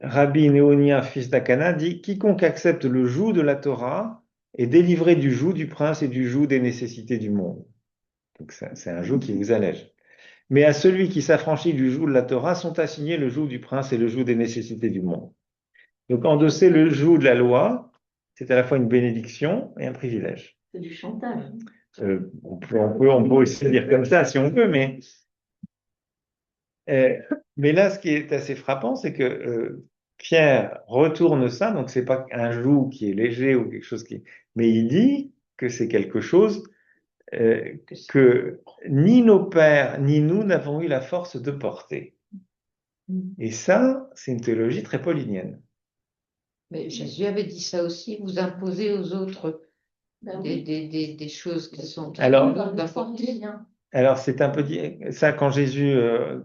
Rabbi Néonia, fils d'Akana, dit: quiconque accepte le joug de la Torah est délivré du joug du prince et du joug des nécessités du monde. Donc, c'est un joug qui vous allège. Mais à celui qui s'affranchit du joug de la Torah sont assignés le joug du prince et le joug des nécessités du monde. Donc, endosser le joug de la loi, c'est à la fois une bénédiction et un privilège. C'est du chantage. On peut aussi dire comme ça si on veut, mais là, ce qui est assez frappant, c'est que Pierre retourne ça, donc c'est pas un joug qui est léger ou quelque chose mais il dit que c'est quelque chose que ni nos pères ni nous n'avons eu la force de porter. Et ça, c'est une théologie très paulinienne. Mais Jésus avait dit ça aussi, vous imposez aux autres Ben oui. des choses qui sont Alors, Dans le d'importer. pharisien. Alors, c'est un peu ça quand Jésus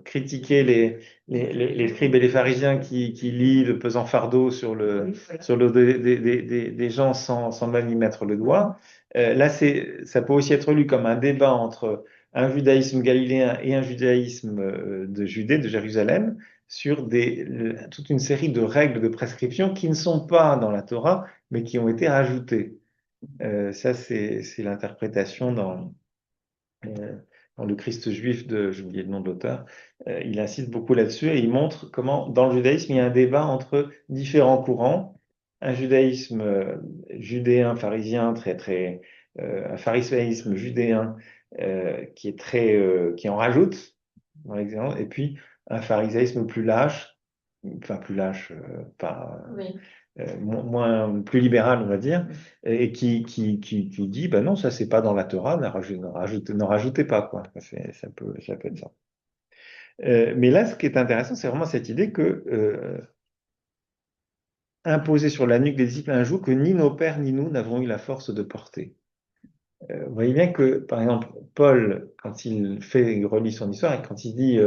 critiquait les scribes et les pharisiens qui lient le pesant fardeau sur le dos des gens sans même y mettre le doigt. Là, ça peut aussi être lu comme un débat entre un judaïsme galiléen et un judaïsme de Judée, de Jérusalem, sur toute une série de règles de prescription qui ne sont pas dans la Torah, mais qui ont été rajoutées. Ça, c'est l'interprétation dans le Christ juif j'ai oublié le nom de l'auteur, il insiste beaucoup là-dessus et il montre comment dans le judaïsme il y a un débat entre différents courants, un judaïsme judéen, pharisien, un pharisaïsme judéen qui en rajoute dans l'exemple, et puis un pharisaïsme plus lâche, pas Oui. plus libéral, on va dire, et qui dit, ben non, ça c'est pas dans la Torah, n'en rajoutez pas, quoi. Ça peut être ça. Mais là, ce qui est intéressant, c'est vraiment cette idée que imposer sur la nuque des disciples un joug que ni nos pères ni nous n'avons eu la force de porter. Vous voyez bien que, par exemple, Paul, quand il relit son histoire et quand il dit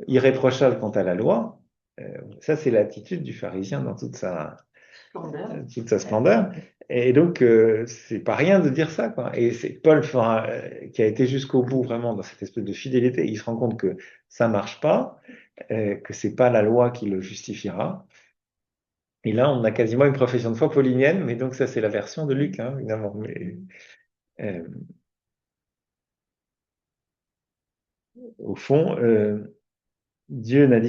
irréprochable quant à la loi, ça c'est l'attitude du pharisien dans toute sa splendeur. Et donc, c'est pas rien de dire ça, quoi. Et c'est Paul qui a été jusqu'au bout vraiment dans cette espèce de fidélité. Il se rend compte que ça marche pas, que c'est pas la loi qui le justifiera. Et là, on a quasiment une profession de foi paulinienne, mais donc ça, c'est la version de Luc, hein, évidemment. Mais, au fond, Dieu n'a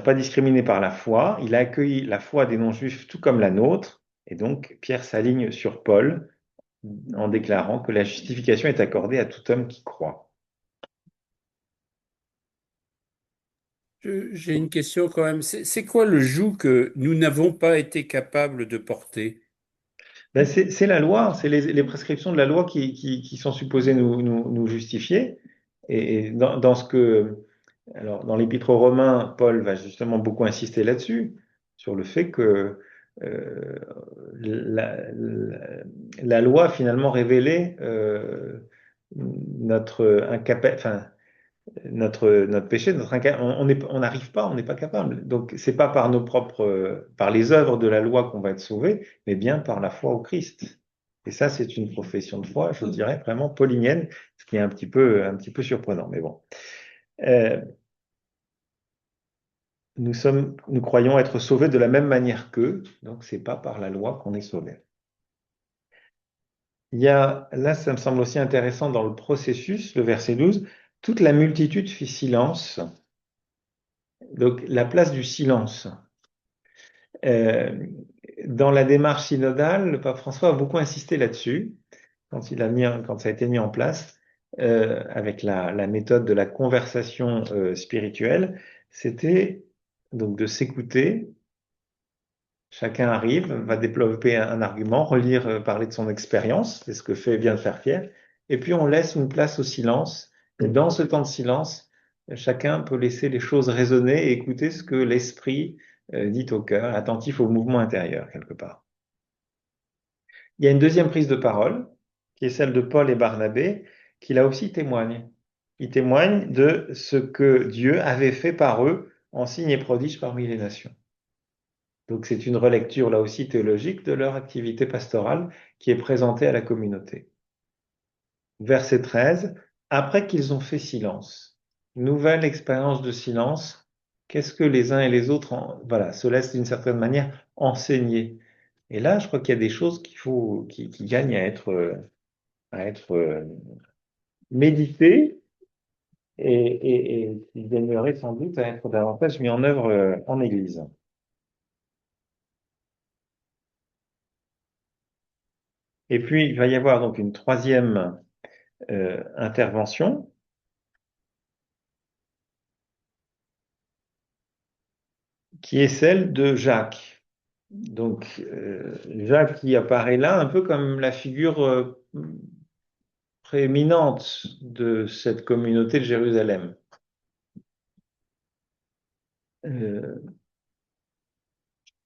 pas discriminé par la foi. Il a accueilli la foi des non-juifs tout comme la nôtre. Et donc, Pierre s'aligne sur Paul en déclarant que la justification est accordée à tout homme qui croit. J'ai une question quand même. C'est quoi le joug que nous n'avons pas été capables de porter? Ben, c'est la loi, c'est les prescriptions de la loi qui sont supposées nous justifier. Et dans ce que, alors, dans l'Épître aux Romains, Paul va justement beaucoup insister là-dessus, sur le fait que euh, la loi finalement révélait enfin, notre péché, on n'arrive pas, on n'est pas capable. Donc, c'est pas par nos propres, par les œuvres de la loi qu'on va être sauvé, mais bien par la foi au Christ. Et ça, c'est une profession de foi, je dirais, vraiment paulinienne, ce qui est un petit peu surprenant, mais bon. Euh, nous croyons être sauvés de la même manière qu'eux, donc c'est pas par la loi qu'on est sauvé. Il y a, là, ça me semble aussi intéressant dans le processus, le verset 12, toute la multitude fit silence. Donc, la place du silence. Euh, dans la démarche synodale, le pape François a beaucoup insisté là-dessus quand ça a été mis en place avec la méthode de la conversation spirituelle. C'était donc de s'écouter. Chacun arrive, va développer un argument, relire, parler de son expérience, c'est ce que vient de faire Pierre, et puis on laisse une place au silence. Et dans ce temps de silence, chacun peut laisser les choses résonner et écouter ce que l'esprit dit au cœur, attentif au mouvement intérieur quelque part. Il y a une deuxième prise de parole, qui est celle de Paul et Barnabé, qui là aussi témoignent. Ils témoignent de ce que Dieu avait fait par eux en signes et prodiges parmi les nations. Donc c'est une relecture là aussi théologique de leur activité pastorale qui est présentée à la communauté. Verset 13, après qu'ils ont fait silence, nouvelle expérience de silence, qu'est-ce que les uns et les autres voilà, se laissent d'une certaine manière enseigner. Et là, je crois qu'il y a des choses qui gagnent à être méditées et qui gagneraient sans doute à être davantage mis en œuvre en Église. Et puis, il va y avoir donc une troisième intervention qui est celle de Jacques. Donc, Jacques qui apparaît là un peu comme la figure prééminente de cette communauté de Jérusalem. Euh,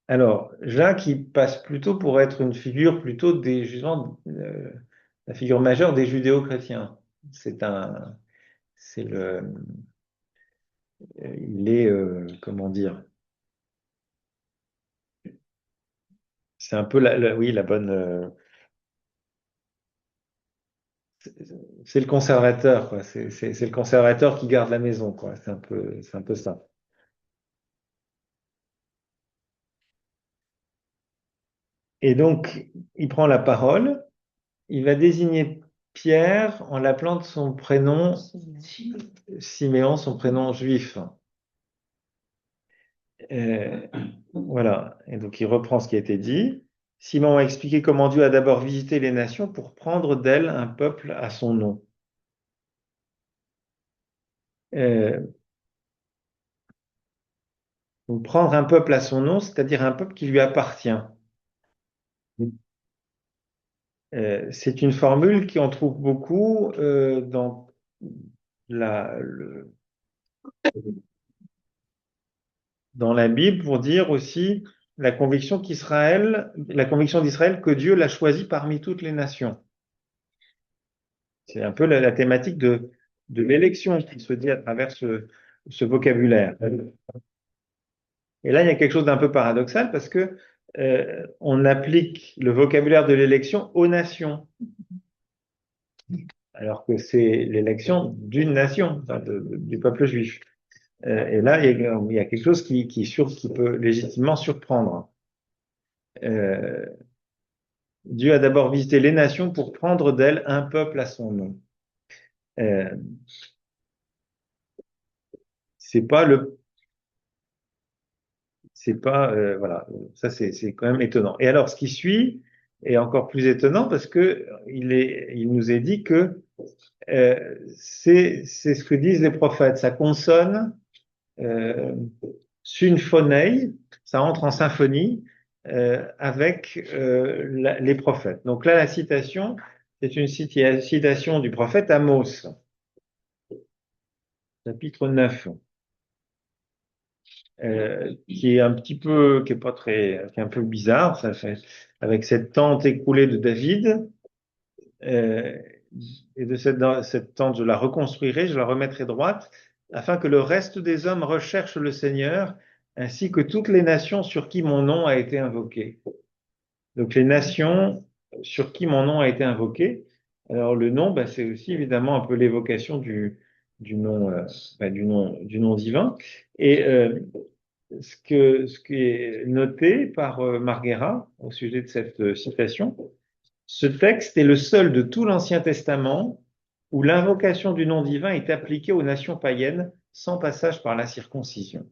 alors, Jacques, il passe plutôt pour être une figure plutôt des justement, la figure majeure des judéo-chrétiens. C'est le, il est, comment dire, c'est un peu oui, la bonne, c'est le conservateur, quoi. C'est le conservateur qui garde la maison, quoi. C'est un peu ça. Et donc, il prend la parole, il va désigner Pierre en l'appelant de son prénom Siméon, son prénom juif. Euh, voilà. Et donc, il reprend ce qui a été dit. Simon a expliqué comment Dieu a d'abord visité les nations pour prendre d'elles un peuple à son nom. Euh, donc, prendre un peuple à son nom, c'est-à-dire un peuple qui lui appartient. C'est une formule qu'on trouve beaucoup dans la, le- dans la Bible pour dire aussi la conviction d'Israël que Dieu l'a choisi parmi toutes les nations. C'est un peu la thématique de l'élection qui se dit à travers ce vocabulaire. Et là, il y a quelque chose d'un peu paradoxal parce que on applique le vocabulaire de l'élection aux nations, alors que c'est l'élection d'une nation, enfin, du peuple juif. Et là, il y a quelque chose qui peut légitimement surprendre. Euh, Dieu a d'abord visité les nations pour prendre d'elles un peuple à son nom. Euh, c'est pas voilà, ça c'est quand même étonnant. Et alors, ce qui suit est encore plus étonnant parce que il nous est dit que c'est ce que disent les prophètes. Ça consonne synphonei, ça entre en symphonie avec les prophètes. Donc là, la citation, c'est une citation du prophète Amos, chapitre 9, qui est un petit peu, qui est pas très, qui est un peu bizarre, ça fait, avec cette tente écroulée de David, et de cette tente, je la reconstruirai, je la remettrai droite, afin que le reste des hommes recherchent le Seigneur, ainsi que toutes les nations sur qui mon nom a été invoqué. Donc les nations sur qui mon nom a été invoqué. Alors le nom, bah, c'est aussi évidemment un peu l'évocation du nom, du nom divin. Et ce qui est noté par Marguera au sujet de cette citation, ce texte est le seul de tout l'Ancien Testament où l'invocation du nom divin est appliquée aux nations païennes sans passage par la circoncision.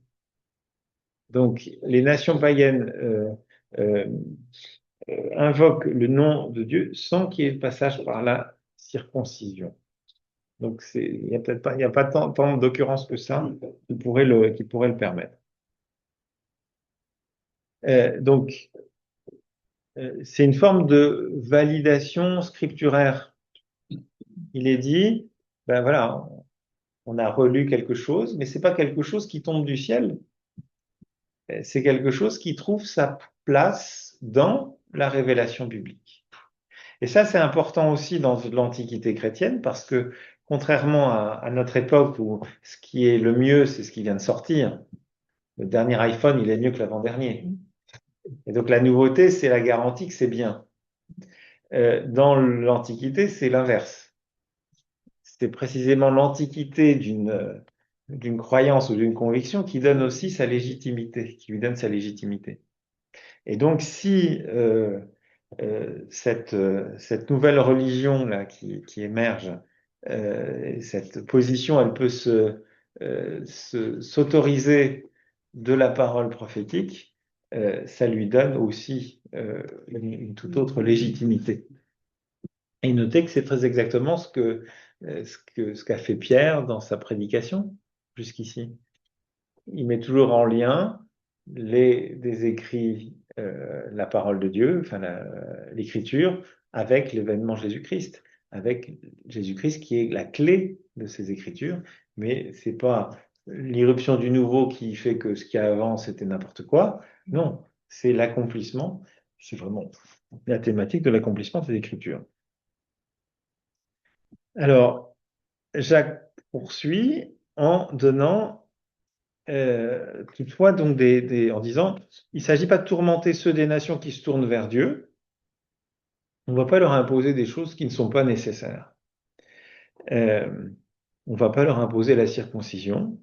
Donc, les nations païennes euh, invoquent le nom de Dieu sans qu'il y ait le passage par la circoncision. Donc, il n'y a peut-être pas, il n'y a pas tant d'occurrences que ça qui pourrait le permettre. Donc, c'est une forme de validation scripturaire. Il est dit, ben voilà, on a relu quelque chose, mais c'est pas quelque chose qui tombe du ciel. C'est quelque chose qui trouve sa place dans la révélation biblique. Et ça, c'est important aussi dans l'Antiquité chrétienne parce que contrairement à notre époque où ce qui est le mieux, c'est ce qui vient de sortir. Le dernier iPhone, il est mieux que l'avant-dernier. Et donc la nouveauté, c'est la garantie que c'est bien. Dans l'Antiquité, c'est l'inverse. C'est précisément l'antiquité d'une croyance ou d'une conviction qui donne aussi sa légitimité, qui lui donne sa légitimité. Et donc, si cette nouvelle religion là qui émerge, cette position, elle peut s'autoriser de la parole prophétique, ça lui donne aussi une toute autre légitimité. Et notez que c'est très exactement ce qu'a fait Pierre dans sa prédication jusqu'ici. Il met toujours en lien des écrits, la parole de Dieu, enfin l'écriture, avec l'événement Jésus-Christ, avec Jésus-Christ qui est la clé de ces écritures, mais c'est pas l'irruption du nouveau qui fait que ce qu'il y a avant c'était n'importe quoi. Non, c'est l'accomplissement, c'est vraiment la thématique de l'accomplissement des écritures. Alors, Jacques poursuit en donnant toutefois donc en disant, il ne s'agit pas de tourmenter ceux des nations qui se tournent vers Dieu. On ne va pas leur imposer des choses qui ne sont pas nécessaires. On ne va pas leur imposer la circoncision,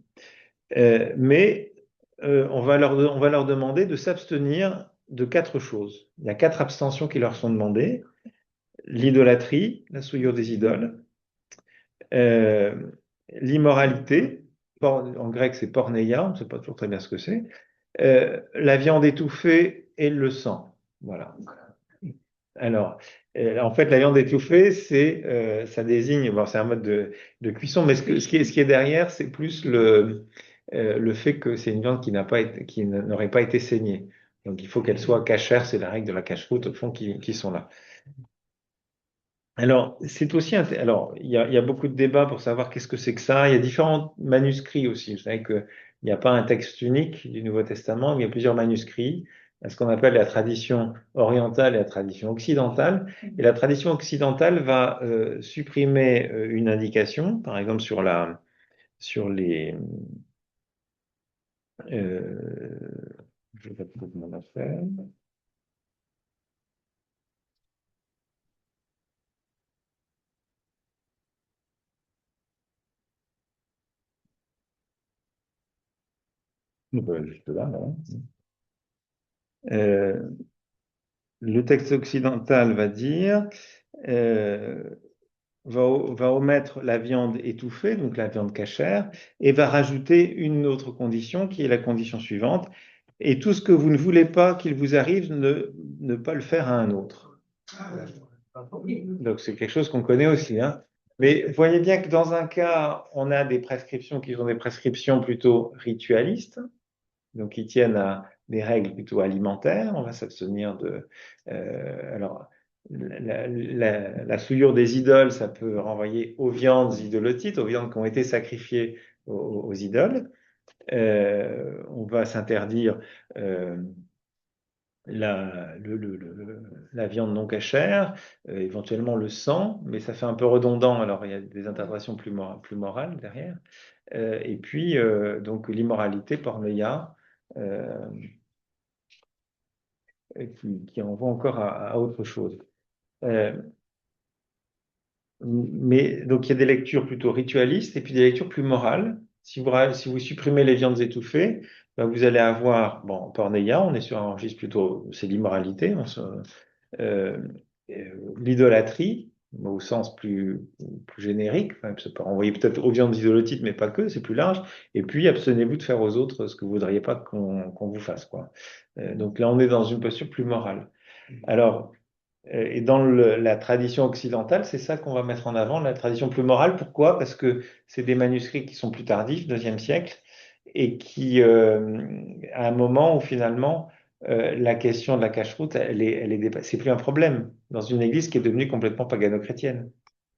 mais on va leur demander de s'abstenir de 4 choses. Il y a 4 abstentions qui leur sont demandées. L'idolâtrie, la souillure des idoles, l'immoralité, en grec c'est porneia, on ne sait pas toujours très bien ce que c'est, la viande étouffée et le sang. Voilà. Alors, en fait, la viande étouffée, ça désigne, bon, c'est un mode de cuisson, mais ce qui est derrière, c'est plus le fait que c'est une viande qui n'aurait pas été saignée. Donc, il faut qu'elle soit cachère, c'est la règle de la cache-route, au fond, qui sont là. Alors, c'est aussi, alors, il y a beaucoup de débats pour savoir qu'est-ce que c'est que ça. Il y a différents manuscrits aussi. Vous savez qu'il n'y a pas un texte unique du Nouveau Testament, mais il y a plusieurs manuscrits. Ce qu'on appelle la tradition orientale et la tradition occidentale. Et la tradition occidentale va supprimer une indication, par exemple sur les, je vais trouver mon affaire. Juste là, non. Le texte occidental va dire, va omettre la viande étouffée, donc la viande cachère, et va rajouter une autre condition qui est la condition suivante. Et tout ce que vous ne voulez pas qu'il vous arrive, ne pas le faire à un autre. Donc c'est quelque chose qu'on connaît aussi. Hein. Mais vous voyez bien que dans un cas, on a des prescriptions qui sont des prescriptions plutôt ritualistes, donc qui tiennent à des règles plutôt alimentaires. On va s'abstenir de... alors, la souillure des idoles, ça peut renvoyer aux viandes idolotiques, aux viandes qui ont été sacrifiées aux idoles. On va s'interdire euh, la viande non cachère, éventuellement le sang, mais ça fait un peu redondant, alors il y a des interprétations plus morales derrière. Et puis, donc, l'immoralité, porneia, euh, qui envoie encore à autre chose. Euh, mais donc, il y a des lectures plutôt ritualistes et puis des lectures plus morales. Si vous supprimez les viandes étouffées, ben, vous allez avoir, bon, porneia, on est sur un registre plutôt, c'est l'immoralité, euh, l'idolâtrie, au sens plus générique, enfin, ça peut renvoyer peut-être aux viandes idolotiques, mais pas que, c'est plus large. Et puis, abstenez-vous de faire aux autres ce que vous voudriez pas qu'on vous fasse, quoi. Donc là, on est dans une posture plus morale. Alors, et dans la tradition occidentale, c'est ça qu'on va mettre en avant, la tradition plus morale. Pourquoi? Parce que c'est des manuscrits qui sont plus tardifs, deuxième siècle, et qui, à un moment où finalement, la question de la cache-route, c'est plus un problème dans une église qui est devenue complètement pagano-chrétienne.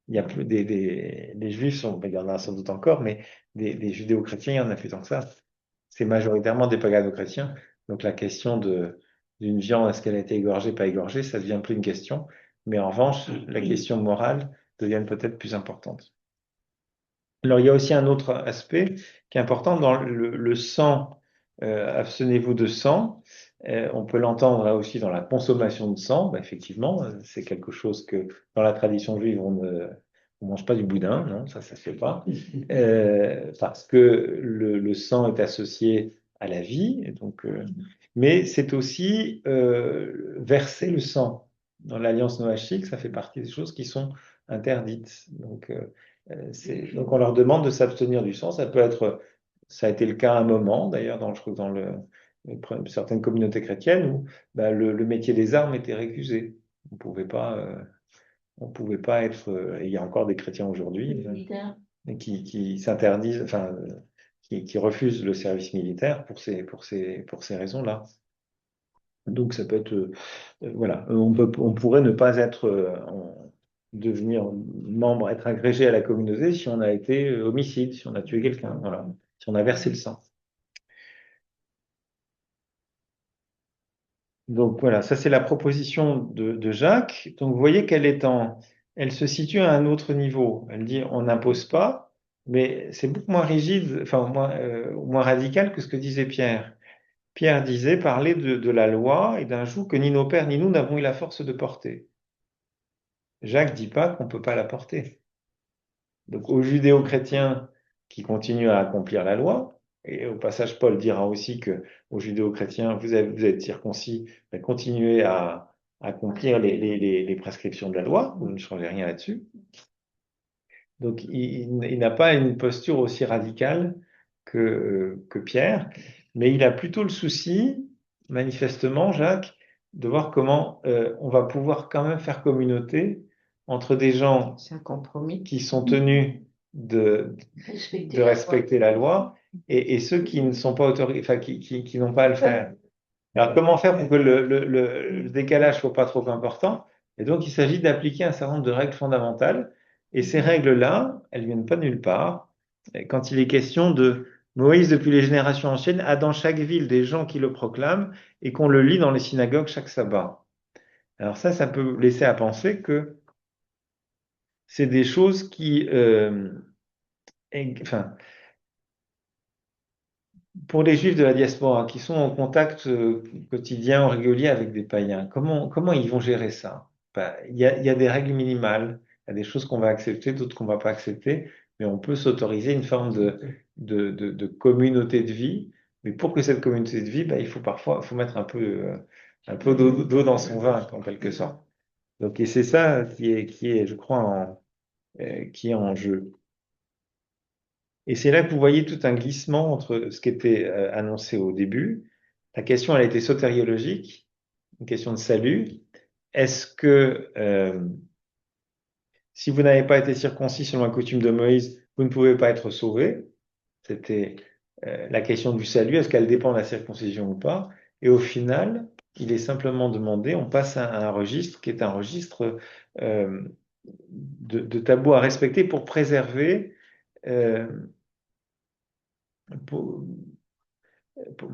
Il y a plus des juifs sont, ben, il y en a sans doute encore, mais des judéo-chrétiens, il y en a plus tant que ça. C'est majoritairement des pagano-chrétiens. Donc la question d'une viande, est-ce qu'elle a été égorgée, pas égorgée, ça devient plus une question. Mais en revanche, la question morale devient peut-être plus importante. Alors, il y a aussi un autre aspect qui est important dans le sang. Abstenez-vous de sang. On peut l'entendre là aussi dans la consommation de sang. Ben, effectivement, c'est quelque chose que dans la tradition juive, on mange pas du boudin, non, ça se fait pas. Parce que le sang est associé à la vie. Et donc, mais c'est aussi verser le sang. Dans l'alliance noachique, ça fait partie des choses qui sont interdites. Donc, donc on leur demande de s'abstenir du sang. Ça peut être, ça a été le cas à un moment, d'ailleurs, je crois que dans certaines communautés chrétiennes où bah, le métier des armes était récusé. On pouvait pas être. Et il y a encore des chrétiens aujourd'hui Militaire. qui s'interdisent, enfin, qui refusent le service militaire pour ces raisons-là. Donc ça peut être, voilà, on pourrait ne pas être, devenir membre, être agrégé à la communauté si on a été homicide, si on a tué quelqu'un, voilà, si on a versé le sang. Donc voilà, ça c'est la proposition de Jacques. Donc vous voyez elle se situe à un autre niveau. Elle dit on n'impose pas, mais c'est beaucoup moins rigide, enfin moins radical que ce que disait Pierre. Pierre disait parler de la loi et d'un joug que ni nos pères ni nous n'avons eu la force de porter. Jacques dit pas qu'on peut pas la porter. Donc aux judéo-chrétiens qui continuent à accomplir la loi, et au passage Paul dira aussi que aux judéo-chrétiens, vous êtes circoncis, mais continuez à accomplir les prescriptions de la loi, vous ne changez rien là-dessus. Donc il n'a pas une posture aussi radicale que Pierre, mais il a plutôt le souci, manifestement, Jacques, de voir comment on va pouvoir quand même faire communauté entre des gens C'est un compromis. qui sont tenus de respecter la loi et ceux qui ne sont pas autorisés, enfin qui n'ont pas à le faire. Alors comment faire pour que le décalage soit pas trop important? Et donc il s'agit d'appliquer un certain nombre de règles fondamentales. Et ces règles-là, elles viennent pas de nulle part. Et quand il est question de Moïse, depuis les générations anciennes, a dans chaque ville des gens qui le proclament et qu'on le lit dans les synagogues chaque sabbat. Alors ça peut laisser à penser que c'est des choses qui, enfin, pour les Juifs de la diaspora qui sont en contact quotidien, régulier avec des païens, comment ils vont gérer ça? Ben, il y a des règles minimales, il y a des choses qu'on va accepter, d'autres qu'on va pas accepter, mais on peut s'autoriser une forme de communauté de vie. Mais pour que cette communauté de vie, ben, faut mettre un peu d'eau dans son vin, en quelque sorte. Donc, et c'est ça qui est, je crois, qui est en jeu. Et c'est là que vous voyez tout un glissement entre ce qui était annoncé au début. La question, elle a été sotériologique, une question de salut. Est-ce que Si vous n'avez pas été circoncis selon la coutume de Moïse, vous ne pouvez pas être sauvé. C'était la question du salut, est-ce qu'elle dépend de la circoncision ou pas? Et au final, il est simplement demandé, on passe à un registre qui est un registre euh, de tabous à respecter pour préserver, euh, pour,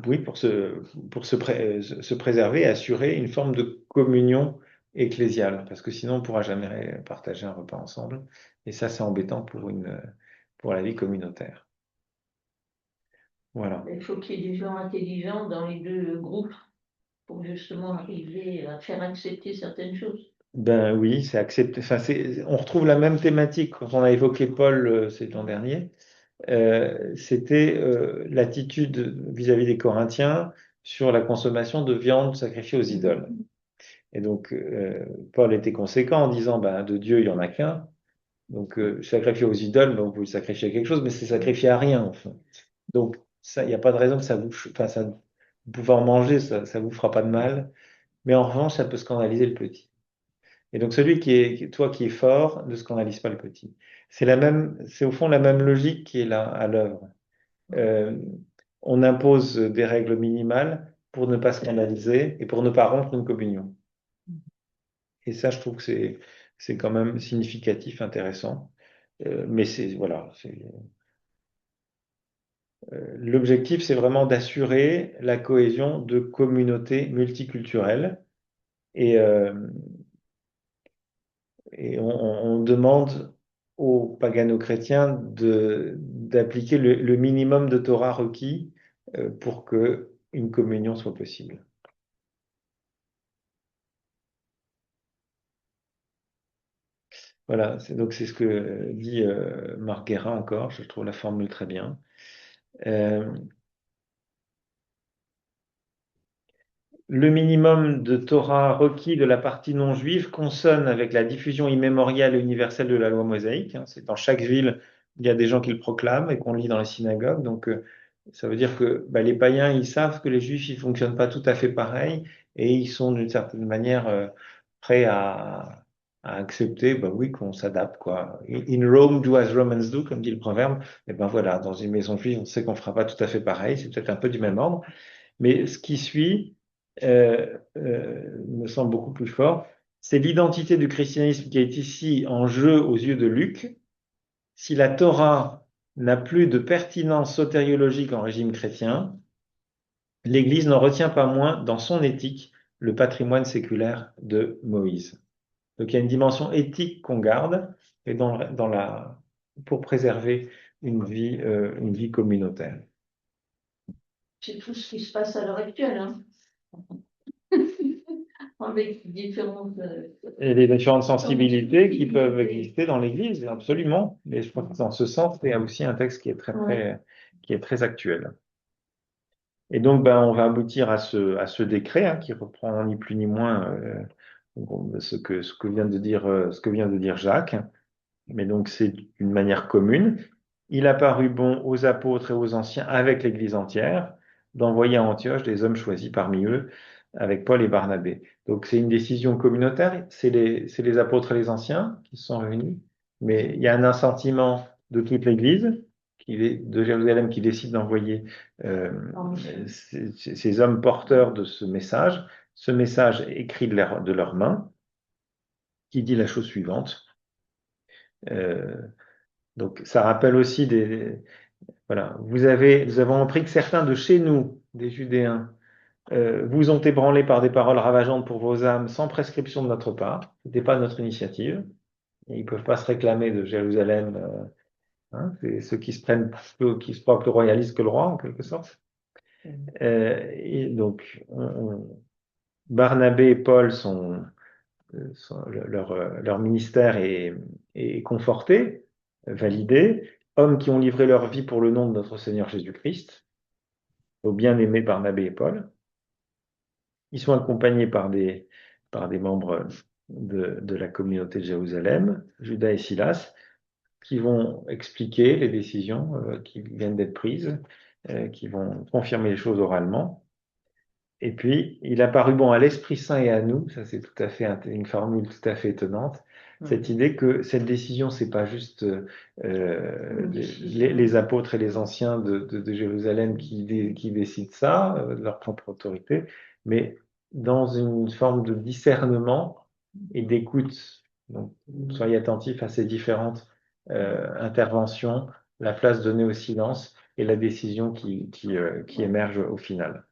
oui, se préserver et assurer une forme de communion ecclésiale, parce que sinon on ne pourra jamais partager un repas ensemble. Et ça, c'est embêtant pour la vie communautaire. Voilà. Il faut qu'il y ait des gens intelligents dans les deux groupes pour justement arriver à faire accepter certaines choses. Ben oui, c'est accepté. Enfin, on retrouve la même thématique quand on a évoqué Paul, c'est l'an dernier. C'était l'attitude vis-à-vis des Corinthiens sur la consommation de viande sacrifiée aux idoles. Et donc, Paul était conséquent en disant, ben, de Dieu, il n'y en a qu'un. Donc, sacrifier aux idoles, ben, vous pouvez sacrifier à quelque chose, mais c'est sacrifier à rien, enfin. Donc, ça, il n'y a pas de raison que ça vous, enfin, ça, vous pouvez en manger, ça vous fera pas de mal. Mais en revanche, ça peut scandaliser le petit. Et donc, celui toi qui est fort, ne scandalise pas le petit. C'est au fond la même logique qui est là à l'œuvre. Euh, on impose des règles minimales pour ne pas scandaliser et pour ne pas rompre une communion. Et ça, je trouve que c'est quand même significatif, intéressant. Mais voilà, l'objectif, c'est vraiment d'assurer la cohésion de communautés multiculturelles. Et, euh, et on demande aux pagano-chrétiens d'appliquer le minimum de Torah requis pour que une communion soit possible. Voilà, donc c'est ce que dit Marc Guérin encore, je trouve la formule très bien. Euh, le minimum de Torah requis de la partie non juive consonne avec la diffusion immémoriale et universelle de la loi mosaïque. Hein. C'est dans chaque ville, il y a des gens qui le proclament et qu'on lit dans les synagogues. Donc, ça veut dire que bah, les païens, ils savent que les juifs, ils fonctionnent pas tout à fait pareil et ils sont d'une certaine manière prêts à accepter, bah oui, qu'on s'adapte, quoi. In Rome, do as Romans do, comme dit le proverbe. Et ben voilà, dans une maison juive, on sait qu'on fera pas tout à fait pareil. C'est peut-être un peu du même ordre. Mais ce qui suit me semble beaucoup plus fort. C'est l'identité du christianisme qui est ici en jeu aux yeux de Luc. Si la Torah n'a plus de pertinence sotériologique en régime chrétien, l'Église n'en retient pas moins dans son éthique le patrimoine séculaire de Moïse. Donc il y a une dimension éthique qu'on garde et pour préserver une vie communautaire. C'est tout ce qui se passe à l'heure actuelle, hein. Avec différentes. Et les différentes sensibilités qui peuvent exister dans l'Église, absolument. Mais je pense que dans ce sens, il y a aussi un texte qui est qui est très actuel. Et donc, ben, on va aboutir à ce décret hein, qui reprend ni plus ni moins ce que vient de dire Jacques. Mais donc, c'est d'une manière commune. Il a paru bon aux apôtres et aux anciens avec l'Église entière d'envoyer à Antioche des hommes choisis parmi eux avec Paul et Barnabé. Donc c'est une décision communautaire, c'est les apôtres et les anciens qui se sont réunis, mais il y a un assentiment de toute l'Église de Jérusalem qui décide d'envoyer ces hommes porteurs de ce message écrit de leurs mains, qui dit la chose suivante. Donc ça rappelle aussi voilà, nous avons appris que certains de chez nous, des Judéens, vous ont ébranlé par des paroles ravageantes pour vos âmes sans prescription de notre part. Ce n'était pas notre initiative. Et ils ne peuvent pas se réclamer de Jérusalem. Hein, c'est ceux qui se prennent, qui se croient plus royalistes que le roi, en quelque sorte. Et donc, Barnabé et Paul leur ministère est conforté, validé. Hommes qui ont livré leur vie pour le nom de notre Seigneur Jésus-Christ, au bien-aimé Barnabé et Paul. Ils sont accompagnés par des membres de la communauté de Jérusalem, Judas et Silas, qui vont expliquer les décisions qui viennent d'être prises, qui vont confirmer les choses oralement. Et puis, il a paru bon à l'Esprit Saint et à nous, ça c'est tout à fait une formule tout à fait étonnante, Cette idée que cette décision, c'est pas juste les apôtres et les anciens de Jérusalem qui décident ça, de leur propre autorité, mais dans une forme de discernement et d'écoute. Donc, soyez attentifs à ces différentes interventions, la place donnée au silence et la décision qui émerge au final.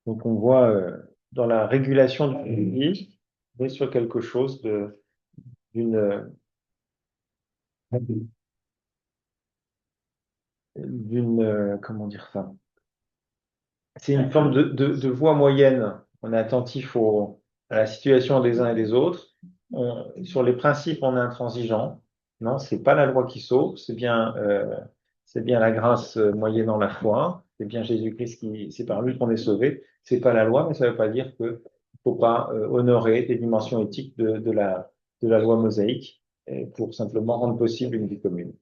Donc, on voit dans la régulation du pays, on est sur quelque chose comment dire ça? C'est une forme de voie moyenne. On est attentif à la situation des uns et des autres. Sur les principes, on est intransigeant. Non, c'est pas la loi qui sauve, c'est bien la grâce moyennant la foi. C'est bien Jésus-Christ c'est par lui qu'on est sauvé. C'est pas la loi, mais ça ne veut pas dire que faut pas honorer les dimensions éthiques de la loi mosaïque pour simplement rendre possible une vie commune.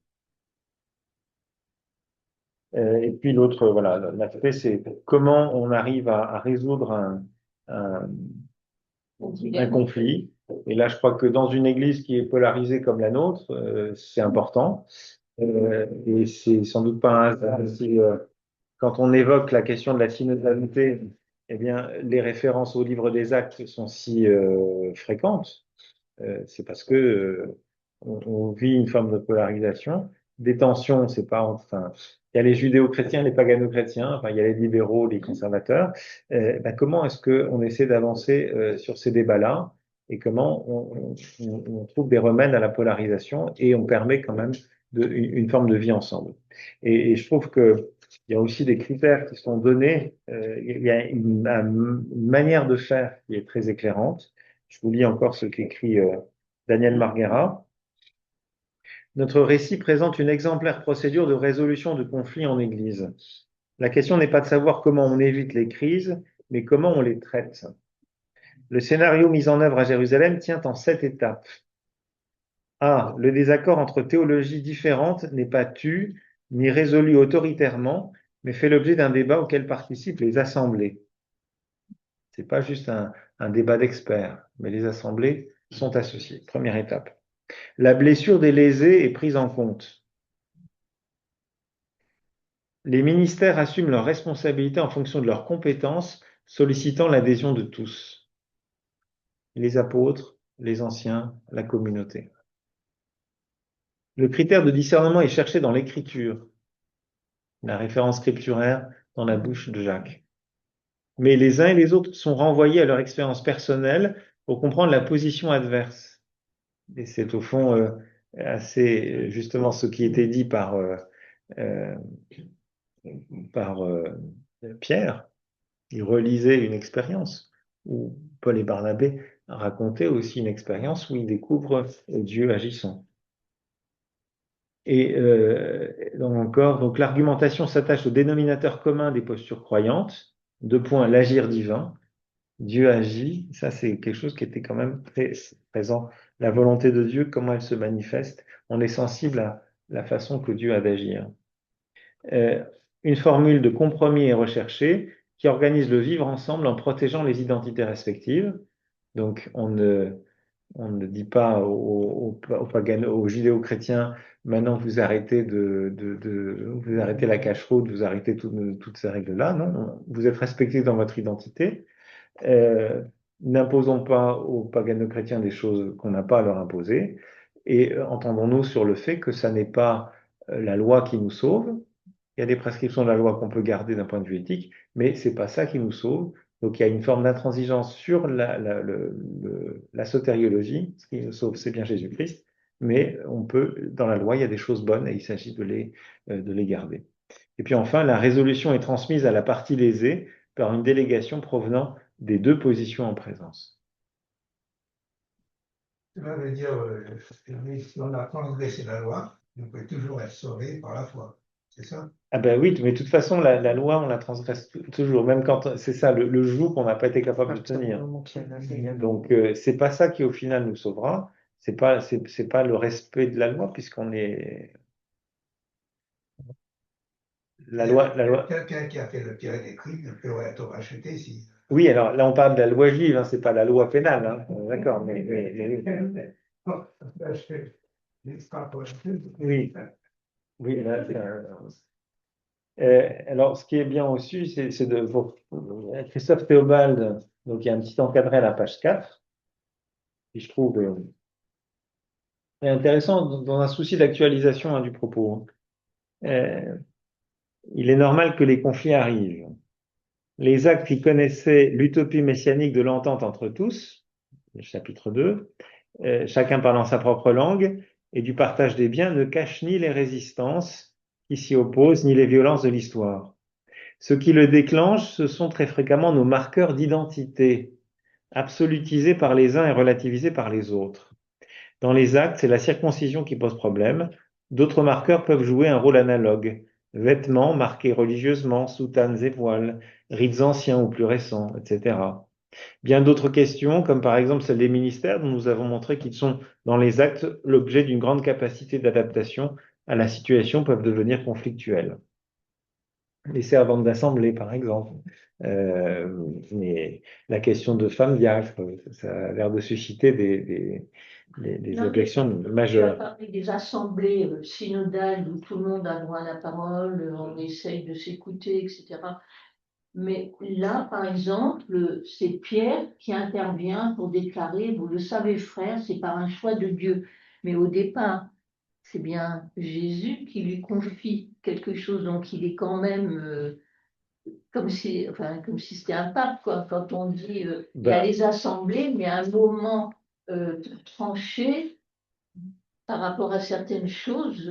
Et puis l'autre, voilà, l'aspect, c'est comment on arrive à résoudre un, un conflit. Et là, je crois que dans une église qui est polarisée comme la nôtre, c'est important. Et c'est sans doute pas un hasard si, quand on évoque la question de la synodalité, eh bien, les références au livre des Actes sont si fréquentes. C'est parce que on vit une forme de polarisation. Des tensions, c'est pas enfin, il y a les judéo-chrétiens, les pagano-chrétiens, enfin, il y a les libéraux, les conservateurs. Comment est-ce qu'on essaie d'avancer sur ces débats-là et comment on trouve des remèdes à la polarisation et on permet quand même une forme de vie ensemble. Et je trouve que il y a aussi des critères qui sont donnés. Il y a une manière de faire qui est très éclairante. Je vous lis encore ce qu'écrit Daniel Marguera. Notre récit présente une exemplaire procédure de résolution de conflits en Église. La question n'est pas de savoir comment on évite les crises, mais comment on les traite. Le scénario mis en œuvre à Jérusalem tient en 7 étapes. A. Le désaccord entre théologies différentes n'est pas tu ni résolu autoritairement, mais fait l'objet d'un débat auquel participent les assemblées. C'est pas juste un débat d'experts, mais les assemblées sont associées. Première étape. La blessure des lésés est prise en compte. Les ministères assument leurs responsabilités en fonction de leurs compétences, sollicitant l'adhésion de tous. Les apôtres, les anciens, la communauté. Le critère de discernement est cherché dans l'écriture, la référence scripturaire dans la bouche de Jacques. Mais les uns et les autres sont renvoyés à leur expérience personnelle pour comprendre la position adverse. Et c'est au fond assez justement ce qui était dit par Pierre. Il relisait une expérience où Paul et Barnabé racontaient aussi une expérience où ils découvrent Dieu agissant. Et donc l'argumentation s'attache au dénominateur commun des postures croyantes. 2 points, l'agir divin. Dieu agit, ça c'est quelque chose qui était quand même très présent. La volonté de Dieu, comment elle se manifeste, on est sensible à la façon que Dieu a d'agir. Une formule de compromis est recherchée qui organise le vivre ensemble en protégeant les identités respectives. Donc on ne dit pas aux judéo-chrétiens, maintenant vous arrêtez vous arrêtez la cache-route, vous arrêtez toutes ces règles-là. Non, vous êtes respectés dans votre identité. N'imposons pas aux pagano-chrétiens des choses qu'on n'a pas à leur imposer et entendons-nous sur le fait que ça n'est pas la loi qui nous sauve. Il y a des prescriptions de la loi qu'on peut garder d'un point de vue éthique, mais c'est pas ça qui nous sauve. Donc il y a une forme d'intransigeance sur la sotériologie. Ce qui nous sauve, c'est bien Jésus-Christ, mais on peut, dans la loi, il y a des choses bonnes et il s'agit de les garder. Et puis enfin, la résolution est transmise à la partie lésée par une délégation provenant des 2 positions en présence. Cela veut dire que si on a transgressé la loi, on peut toujours être sauvé par la foi. C'est ça? Ah ben oui, mais de toute façon, la loi, on la transgresse toujours, même quand c'est ça, le joug qu'on n'a pas été capable de tenir. Donc, c'est pas ça qui, au final, nous sauvera, c'est pas le respect de la loi puisqu'on est la loi. Quelqu'un qui a fait le pire des crimes peut être racheté si. Oui, alors là on parle de la loi juive, hein, c'est pas la loi pénale, hein. D'accord, oui, oui, là, alors ce qui est bien aussi, c'est Christophe Théobald, donc il y a un petit encadré à la page 4, qui je trouve est intéressant dans un souci d'actualisation hein, du propos. Il est normal que les conflits arrivent. Les actes qui connaissaient l'utopie messianique de l'entente entre tous, le chapitre 2, chacun parlant sa propre langue, et du partage des biens ne cachent ni les résistances qui s'y opposent, ni les violences de l'histoire. Ce qui le déclenche, ce sont très fréquemment nos marqueurs d'identité, absolutisés par les uns et relativisés par les autres. Dans les actes, c'est la circoncision qui pose problème. D'autres marqueurs peuvent jouer un rôle analogue. Vêtements marqués religieusement, soutanes et voiles, rites anciens ou plus récents, etc. Bien d'autres questions, comme par exemple celle des ministères, dont nous avons montré qu'ils sont dans les actes l'objet d'une grande capacité d'adaptation à la situation, peuvent devenir conflictuelles. Les servantes d'assemblée, par exemple. Mais la question de femmes diacres, ça a l'air de susciter des Non, objections tu as majeures. parlé des assemblées synodales où tout le monde a droit à la parole, on essaye de s'écouter, etc. Mais là, par exemple, c'est Pierre qui intervient pour déclarer, vous le savez, frère, c'est par un choix de Dieu. Mais au départ, c'est bien Jésus qui lui confie quelque chose, donc il est quand même comme si c'était un pape, quoi. Quand on dit il y a les assemblées, mais à un moment tranché par rapport à certaines choses.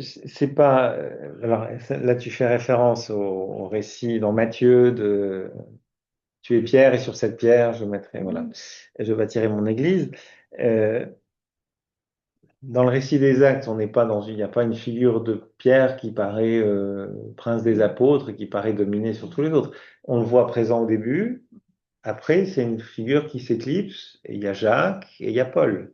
C'est pas. Alors là, tu fais référence au récit dans Matthieu de tu es pierre et sur cette pierre, je mettrai, voilà, je bâtirai mon église. Euh, Dans le récit des Actes, on n'est pas dans il n'y a pas une figure de Pierre qui paraît prince des apôtres, qui paraît dominer sur tous les autres. On le voit présent au début. Après, c'est une figure qui s'éclipse. Et il y a Jacques et il y a Paul.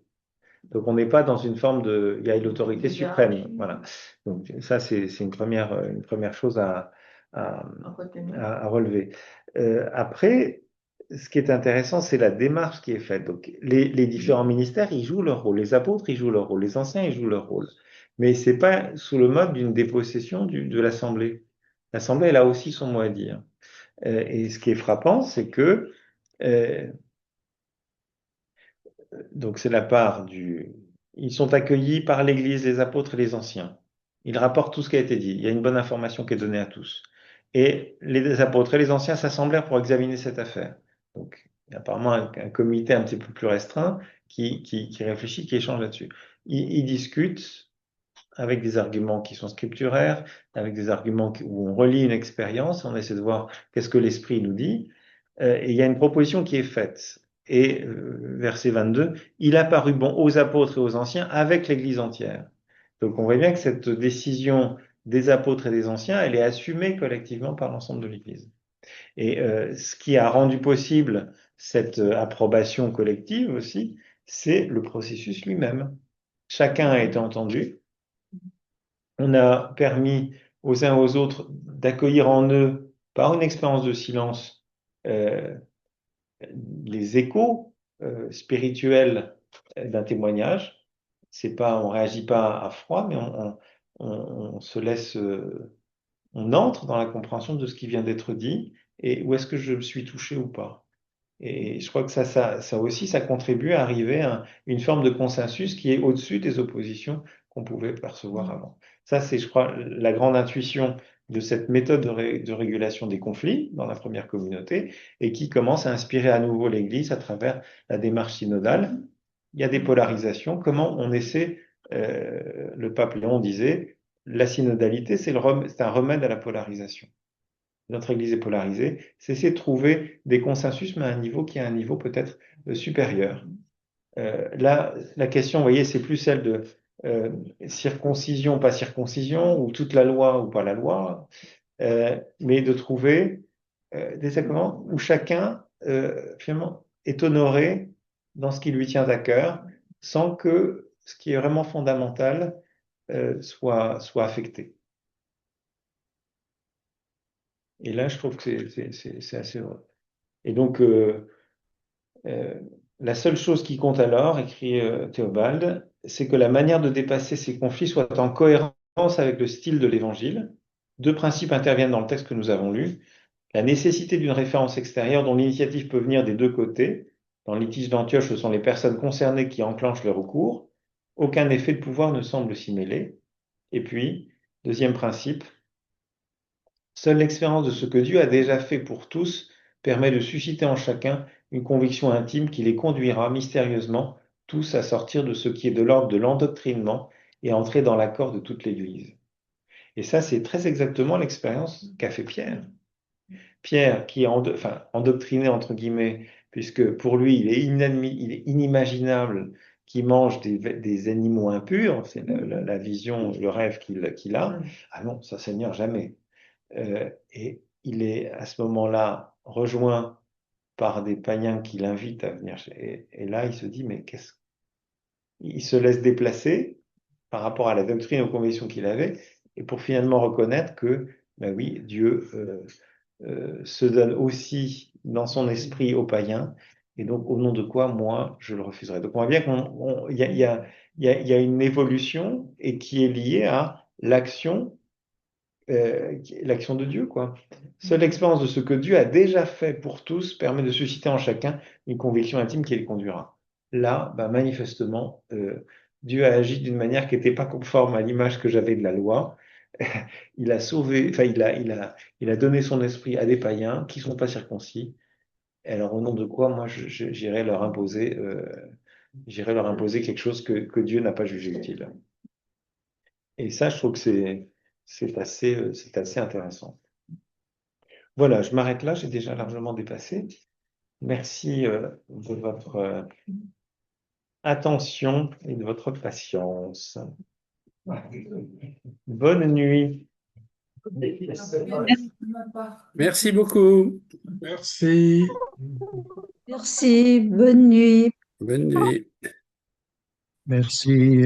Donc on n'est pas dans une forme de, il y a l'autorité suprême. Voilà. Donc ça, c'est une première chose à, à relever. Après, ce qui est intéressant, c'est la démarche qui est faite. Donc, les différents ministères, ils jouent leur rôle. Les apôtres, ils jouent leur rôle. Les anciens, ils jouent leur rôle. Mais c'est pas sous le mode d'une dépossession de l'Assemblée. L'Assemblée, elle a aussi son mot à dire. Et ce qui est frappant, c'est que euh, donc c'est la part du. Ils sont accueillis par l'Église, les apôtres et les anciens. Ils rapportent tout ce qui a été dit. Il y a une bonne information qui est donnée à tous. Et les apôtres et les anciens s'assemblèrent pour examiner cette affaire. Donc, il y a apparemment un comité un petit peu plus restreint qui réfléchit, qui échange là-dessus. Ils discutent avec des arguments qui sont scripturaires, avec des arguments où on relie une expérience, on essaie de voir qu'est-ce que l'Esprit nous dit. Et il y a une proposition qui est faite. Et verset 22, il a paru bon aux apôtres et aux anciens avec l'Église entière. Donc on voit bien que cette décision des apôtres et des anciens, elle est assumée collectivement par l'ensemble de l'Église. Et ce qui a rendu possible cette approbation collective aussi, c'est le processus lui-même. Chacun a été entendu. On a permis aux uns aux autres d'accueillir en eux, par une expérience de silence, euh, les échos spirituels d'un témoignage. C'est pas, on réagit pas à froid, mais on se laisse, on entre dans la compréhension de ce qui vient d'être dit et où est-ce que je me suis touché ou pas. Et je crois que ça aussi, ça contribue à arriver à une forme de consensus qui est au-dessus des oppositions qu'on pouvait percevoir avant. Ça, c'est, je crois, la grande intuition de cette méthode de régulation des conflits dans la première communauté et qui commence à inspirer à nouveau l'Église à travers la démarche synodale. Il y a des polarisations. Comment on essaie, le pape Léon disait, la synodalité, c'est un remède à la polarisation. Notre Église est polarisée, c'est essayer de trouver des consensus, mais à un niveau qui est un niveau peut-être supérieur. Là, la question, vous voyez, c'est plus celle de circoncision, pas circoncision, ou toute la loi ou pas la loi, mais de trouver des sacrements où chacun, finalement, est honoré dans ce qui lui tient à cœur, sans que ce qui est vraiment fondamental soit affecté. Et là, je trouve que c'est assez heureux. Et donc, la seule chose qui compte alors, écrit Théobald, c'est que la manière de dépasser ces conflits soit en cohérence avec le style de l'Évangile. Deux principes interviennent dans le texte que nous avons lu. La nécessité d'une référence extérieure dont l'initiative peut venir des deux côtés. Dans le litige d'Antioche, ce sont les personnes concernées qui enclenchent le recours. Aucun effet de pouvoir ne semble s'y mêler. Et puis, deuxième principe, seule l'expérience de ce que Dieu a déjà fait pour tous permet de susciter en chacun une conviction intime qui les conduira mystérieusement tous à sortir de ce qui est de l'ordre de l'endoctrinement et à entrer dans l'accord de toute l'Église. Et ça, c'est très exactement l'expérience qu'a fait Pierre. Pierre, qui est endoctriné, entre guillemets, puisque pour lui, il est inimaginable qu'il mange des animaux impurs, c'est la vision, le rêve qu'il a. Ah non, ça, Seigneur, jamais. Et il est à ce moment-là rejoint par des païens qui l'invitent à venir. Et là, il se dit, mais qu'est-ce. Il se laisse déplacer par rapport à la doctrine et aux convictions qu'il avait, et pour finalement reconnaître que, ben oui, Dieu se donne aussi dans son esprit aux païens, et donc au nom de quoi, moi, je le refuserai. Donc on voit bien qu'il y a une évolution et qui est liée à l'action de Dieu, quoi. Seule l'expérience de ce que Dieu a déjà fait pour tous permet de susciter en chacun une conviction intime qui les conduira. Là, bah, manifestement, Dieu a agi d'une manière qui n'était pas conforme à l'image que j'avais de la loi. Il a sauvé, enfin, il a donné son esprit à des païens qui ne sont pas circoncis. Et alors, au nom de quoi, moi, j'irai leur imposer quelque chose que Dieu n'a pas jugé utile. Et ça, je trouve que c'est assez intéressant. Voilà, je m'arrête là, j'ai déjà largement dépassé. Merci de votre attention et de votre patience. Bonne nuit. Merci beaucoup. Merci. Merci, bonne nuit. Bonne nuit. Merci.